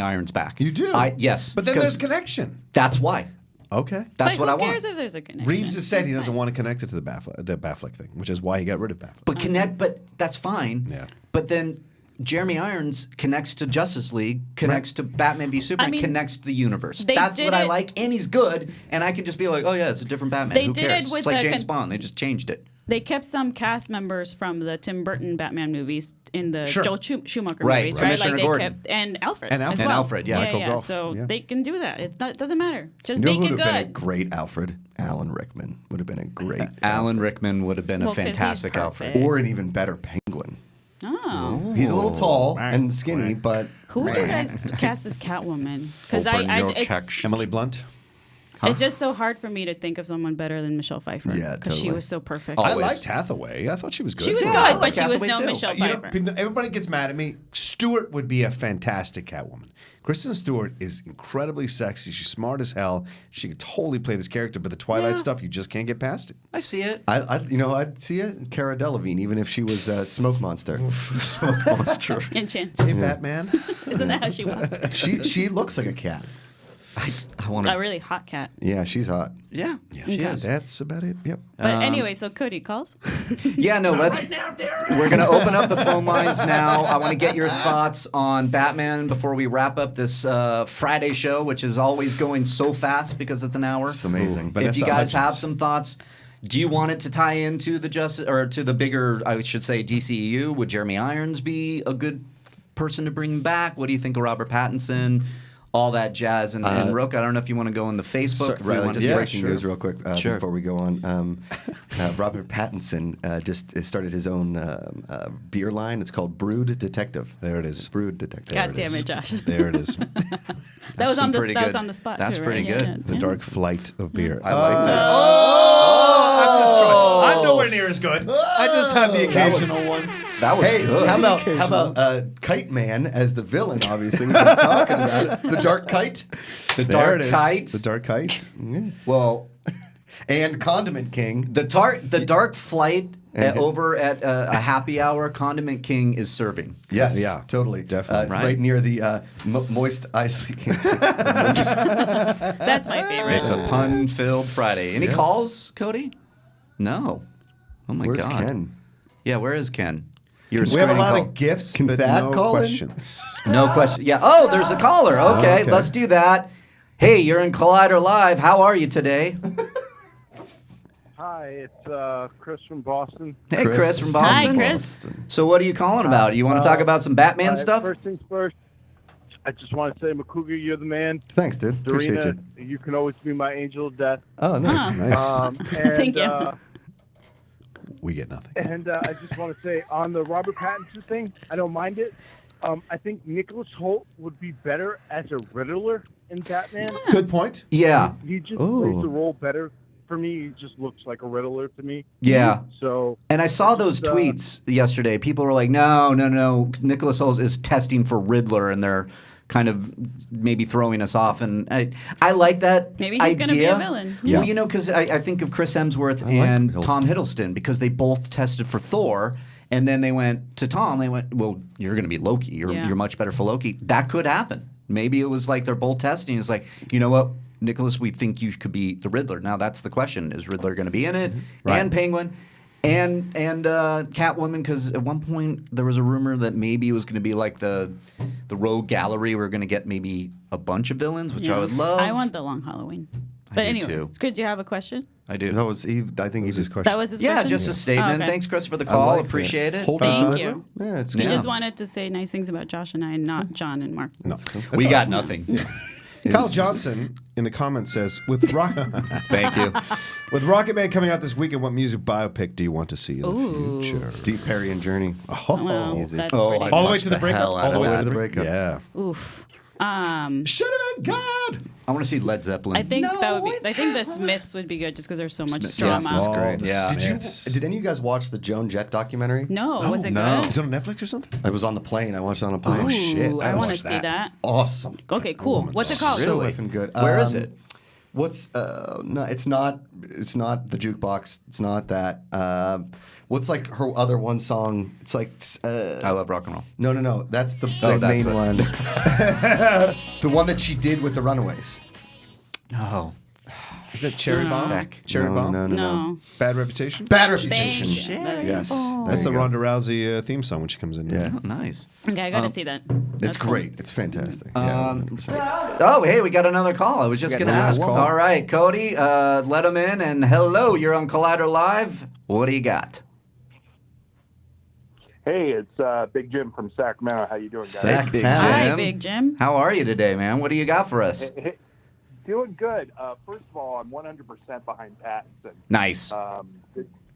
A: Irons back.
D: You do?
A: Yes.
D: But then
A: 'cause
D: there's connection.
A: that's why.
D: Okay.
A: That's
C: But
A: what I
C: who
A: want.
C: cares if there's a connection?
D: Reeves has said he
C: It's
D: doesn't
C: fine.
D: want to connect it to the Batfleck thing, which is why he got rid of Batfleck.
A: But but that's fine.
D: Yeah.
A: But then Jeremy Irons connects to Justice League, connects to Batman v Superman,
C: I mean,
A: connects to the universe.
C: they
A: That's
C: did
A: what I
C: it-
A: like, and he's good, and I can just be like, oh yeah, it's a different Batman.
C: They
A: Who
C: did it
A: cares?
C: with
A: It's like
C: the
A: James Bond. They just changed it.
C: They kept some cast members from the Tim Burton Batman movies in the
D: Sure.
C: Joel Schumacher
A: Right,
C: movies,
A: right.
C: right?
A: Commissioner
C: They
A: Gordon.
C: kept and Alfred
D: And
C: as
D: Alfred.
C: well.
A: And Alfred, yeah.
D: Michael
C: yeah.
D: Gough,
C: So
D: yeah.
C: they can do that. It doesn't matter. Just
B: You know
C: make
B: who
C: it
B: would have been a
C: good.
B: great Alfred? Alan Rickman would have been a great
A: Alan Rickman would have been
C: Well,
A: a
C: 'cause he's
A: fantastic
C: perfect.
A: Alfred.
B: or an even better Penguin.
C: Oh,
B: He's a little tall and skinny, but
C: who would you guys cast as Catwoman? Because
D: Emily Blunt.
C: it's just so hard for me to think of someone better than Michelle Pfeiffer.
B: Yeah,
C: because she
B: totally.
C: was so perfect.
A: Oh,
D: I
A: Always.
D: liked Hathaway. I thought she was good.
C: She was
A: Yeah, I
C: good,
A: like
C: but she was
A: Hathaway
C: no
A: too.
C: Michelle
D: You know,
C: Pfeiffer.
D: everybody gets mad at me. Stewart would be a fantastic Catwoman. Kristen Stewart is incredibly sexy. She's smart as hell. She could totally play this character, but the Twilight
A: Yeah.
D: stuff, you just can't get past it.
A: I see it.
B: I'd see it. Cara Delevingne, even if she was Smoke Monster.
A: Smoke monster.
C: Enchantress.
D: Hey, Batman.
C: Isn't that how she walked?
B: she looks like a cat.
A: I want
C: A
A: to.
C: really hot cat.
B: Yeah, she's hot.
A: Yeah, she is.
D: That's about it. Yep.
C: But anyway, so Cody calls.
A: Yeah, no, we're going to open up the phone lines now. I want to get your thoughts on Batman before we wrap up this Friday show, which is always going so fast because it's an hour.
B: It's amazing.
A: If
D: Vanessa
A: you guys have
D: Hudgens.
A: some thoughts, do you want it to tie into the Justice or to the bigger, I should say, DCEU? Would Jeremy Irons be a good person to bring back? What do you think of Robert Pattinson? All that jazz. And Rocha, I don't know if you want to go on the Facebook. if we
B: Riley,
A: want
B: just
A: to
B: breaking news real quick
A: Sure.
B: before we go on. Robert Pattinson just started his own beer line. It's called Brewed Detective.
D: There it is.
B: Brewed Detective.
C: God damn it, Josh.
D: There it is.
C: That was on the
A: pretty
C: that was
A: good.
C: on the spot.
A: That's
C: too,
A: pretty
C: right?
A: good.
D: The dark flight of beer.
A: I like that.
D: I'm nowhere near as good. I just have the occasional one.
A: That was
B: Hey,
A: good.
B: how about Kite Man as the villain? Obviously, we've been talking about it. The Dark Kite
A: the
D: There
A: dark
D: it is.
A: kite?
D: The dark kite.
A: Well,
B: and Condiment King.
A: the dark flight over at a happy hour. Condiment King is serving.
B: Yes,
D: Yeah,
B: totally,
D: definitely.
B: right near the moist ice leaking.
C: That's my favorite.
A: It's a pun-filled Friday. Any calls, Cody? No. Oh my
B: Where's
A: God.
B: Ken?
A: Yeah, where is Ken? You're
D: We have a
A: screening
D: lot
A: call.
D: of gifts,
B: Can
D: but
B: Thad
D: no
B: call in?
D: questions.
A: No question. Yeah. Oh, there's a caller. Okay,
D: Okay.
A: let's do that. Hey, you're in Collider Live. How are you today?
H: Hi, it's Chris from Boston.
A: Hey, Chris from Boston.
C: Hi, Chris.
A: So what are you calling about? You want to talk about some Batman stuff?
H: First things first, I just want to say, Macuga, you're the man.
B: Thanks, dude. Appreciate
H: Dorina,
B: you.
H: you can always be my angel of death.
B: Oh, nice.
D: Nice.
H: And,
C: Thank you.
D: We get nothing.
H: And I just want to say, on the Robert Pattinson thing, I don't mind it. I think Nicholas Hoult would be better as a Riddler in Batman.
D: Good point.
A: Yeah.
H: He just
B: Ooh.
H: plays the role better. For me, he just looks like a Riddler to me.
A: Yeah.
H: So
A: And I saw those tweets yesterday. People were like, no. Nicholas Hoult is testing for Riddler, and they're kind of maybe throwing us off. And I like that
C: Maybe he's
A: idea.
C: gonna be a villain.
D: Yeah.
A: Well, because I think of Chris Hemsworth and Tom Hiddleston because they both tested for Thor. And then they went to Tom. They went, well, you're going to be Loki. You're much better for Loki. That could happen. Maybe it was like they're both testing. It's like, you know what, Nicholas, we think you could be the Riddler. Now that's the question: is Riddler going to be in it?
D: Right.
A: And Penguin, and Catwoman? Because at one point there was a rumor that maybe it was going to be like the Rogue Gallery. We're going to get maybe a bunch of villains, which I would love.
C: I want the long Halloween. But
A: do
C: anyway,
A: too.
C: Could you have a question?
A: I do.
B: That was I think he just
D: question.
C: That was his
A: Yeah,
C: question?
A: just a statement.
C: Oh, okay.
A: Thanks, Chris, for the call.
B: like that.
A: Appreciate it.
B: Hold
C: Thank
B: on.
C: you.
B: Yeah, it's
C: He
B: good.
C: just wanted to say nice things about Josh and I, and not John and Mark.
D: No.
A: We got nothing.
D: Kyle Johnson in the comments says, with
A: Thank you.
D: with Rocket Man coming out this weekend, what music biopic do you want to see in
C: Ooh.
D: the future?
B: Steve Perry and Journey.
C: Well,
B: easy.
C: that's
A: Oh,
C: pretty.
A: I-
D: All the way
A: Watch
D: to the
A: the
D: breakup.
B: hell out
D: All the
B: of
D: way
B: that.
D: to the
B: breakup.
D: Yeah.
C: Oof.
D: Should have been God.
A: I want to see Led Zeppelin.
C: I think that would be. I think the Smiths would be good just because there's so much
A: Smiths,
C: drama.
A: yes.
D: Oh,
A: great.
D: the
A: Yeah.
D: Smiths.
B: Did any of you guys watch the Joan Jett documentary?
C: No, was it
A: no.
C: good?
D: Is it on Netflix or something?
B: It was on the plane. I watched it on a plane.
C: Ooh,
D: shit, I
C: I want to
D: watched
C: see
D: that.
C: that.
B: Awesome.
C: Okay, cool. What's it called?
B: So
A: Really?
B: effing good.
A: Where is it?
B: What's no? It's not the jukebox. It's not that. What's like her other one song? It's like
A: I love rock and roll.
B: no. That's the
A: Oh, that's
B: main
A: it.
B: one. The one that she did with the Runaways.
A: Oh.
D: Is it Cherry Bomb?
A: Feck.
D: Cherry
B: No,
D: Bomb?
B: no.
C: No.
D: Bad Reputation?
B: Bad
C: Thank
B: Reputation.
C: you.
B: Yes,
D: That's
B: there
D: the
B: you go.
D: Ronda Rousey theme song when she comes in.
B: Yeah.
A: Oh, nice.
C: Okay, I gotta see that.
B: It's
C: That's cool.
B: great. It's fantastic. Yeah, 100%.
A: Oh, hey, we got another call. I was just going to
D: another
A: ask.
D: call.
A: All right, Cody, let him in. And hello, you're on Collider Live. What do you got?
H: Hey, it's Big Jim from Sacramento. How you doing, guys?
B: Sac
A: Big
B: Town.
C: Hi,
A: Jim.
C: Big Jim.
A: How are you today, man? What do you got for us?
H: Doing good. First of all, I'm 100% behind Pattinson.
A: Nice.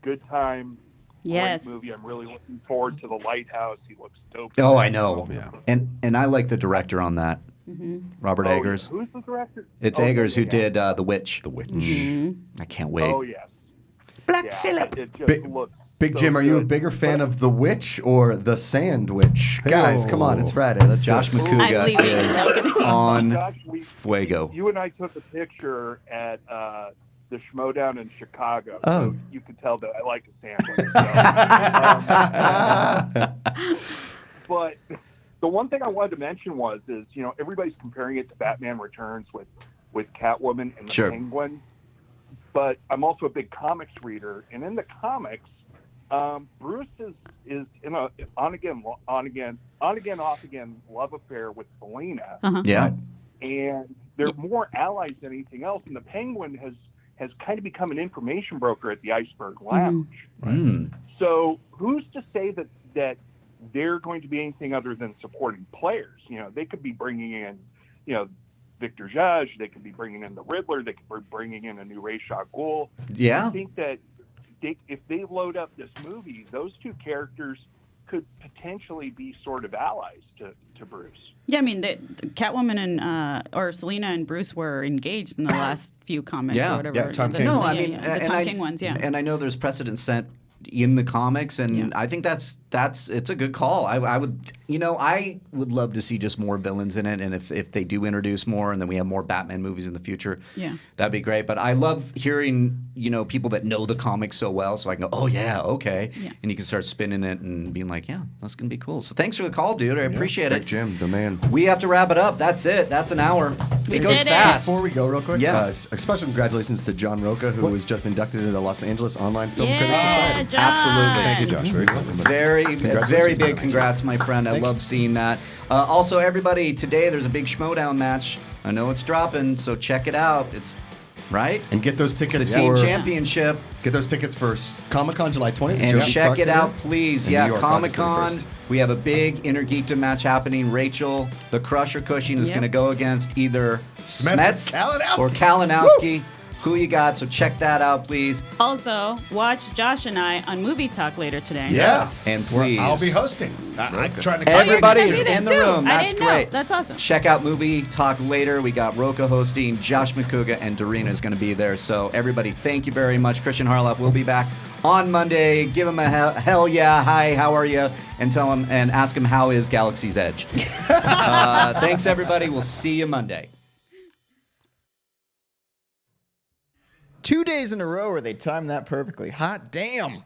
H: Good time.
C: Yes.
H: Great movie. I'm really looking forward to The Lighthouse. He looks dope.
A: Oh, I know.
D: Yeah.
A: And I like the director on that, Robert
H: Oh,
A: Eggers.
H: Who's the director?
A: It's
H: Oh,
A: Eggers
H: yeah,
A: who did The Witch.
D: The Witch.
A: I can't wait.
H: Oh, yes.
A: Black
H: Yeah,
A: Phillip.
H: It just
B: Big-
H: looks
B: Big
H: so
B: Jim, are you a
H: good.
B: bigger fan of The Witch or The Sandwich? Guys, come on, it's Friday. Let's
A: Josh
B: do it.
C: I'm
A: Macuga
C: leaving.
A: is
C: No, kidding.
A: on
H: Josh,
A: Fuego.
H: You and I took a picture at the Schmodown in Chicago.
B: Oh.
H: So you could tell that I like a sandwich. But the one thing I wanted to mention is, everybody's comparing it to Batman Returns with
I: with Catwoman and the
A: Sure.
I: Penguin. But I'm also a big comics reader, and in the comics, Bruce is in a on again, off again love affair with Selena,
A: Yeah.
I: and they're more allies than anything else. And the Penguin has kind of become an information broker at the Iceberg Lounge.
A: Mm.
I: So who's to say that they're going to be anything other than supporting players? You know, they could be bringing in, you know, Victor Judge. They could be bringing in the Riddler. They could be bringing in a new Ra's al Ghul.
A: Yeah.
I: I think that if they load up this movie, those two characters could potentially be sort of allies to Bruce.
C: Yeah, I mean, the Catwoman and or Selena and Bruce were engaged in the last few comics
A: Yeah.
C: or whatever.
D: Yeah, Tom King.
A: No,
C: Yeah,
A: I mean,
C: the Tom King ones, yeah.
A: And I know there's precedent set in the comics, and I think that's it's a good call. I would, you know, I would love to see just more villains in it, and if they do introduce more, and then we have more Batman movies in the future, that'd be great. But I love hearing, you know, people that know the comics so well, so I can go, oh yeah, okay, and you can start spinning it and being like, yeah, that's gonna be cool. So thanks for the call, dude. I appreciate it.
B: Jim, the man.
A: We have to wrap it up. That's it. That's an hour.
C: We
A: It goes
C: did it.
A: fast.
B: Before we go, real quick,
A: Yeah.
B: a special congratulations to John Rocha, who was just inducted into the Los Angeles Online Film Critics
C: Yeah,
B: Society.
C: John.
A: Absolutely.
D: Thank you, Josh. Very cool.
A: Very,
B: Congratulations,
A: very big
B: man.
A: congrats, my friend. I love seeing that. Also, everybody, today there's a big Schmodown match. I know it's dropping, so check it out. It's right.
B: And get those
A: It's
B: tickets
A: the team
B: for
A: championship.
B: Get those tickets for Comic-Con July 20th.
A: And
B: Jody
A: check
B: Clark
A: it
B: there.
A: out, please.
B: And
A: Yeah,
B: New York, August
A: Comic-Con.
B: 31st.
A: We have a big Inner Geekdom match happening. Rachel, the Crusher Cushing, is
C: Yep.
A: going to go against either Smets
B: Kalinowski.
A: or Kalinowski. Who you got? So check that out, please.
C: Also, watch Josh and I on Movie Talk later today.
B: Yes.
A: And please.
B: I'll be hosting. I'm trying to
A: Everybody
C: You're gonna
A: is
C: be there
A: in the
C: too.
A: room.
C: I
A: That's
C: didn't know.
A: great.
C: That's awesome.
A: Check out Movie Talk later. We got Rocha hosting. Josh Macuga and Dorina is going to be there. So everybody, thank you very much. Christian Harloff will be back on Monday. Give him a hell yeah, hi, how are you? And tell him and ask him how is Galaxy's Edge. Thanks everybody. We'll see you Monday.
J: 2 days in a row where they timed that perfectly. Hot damn.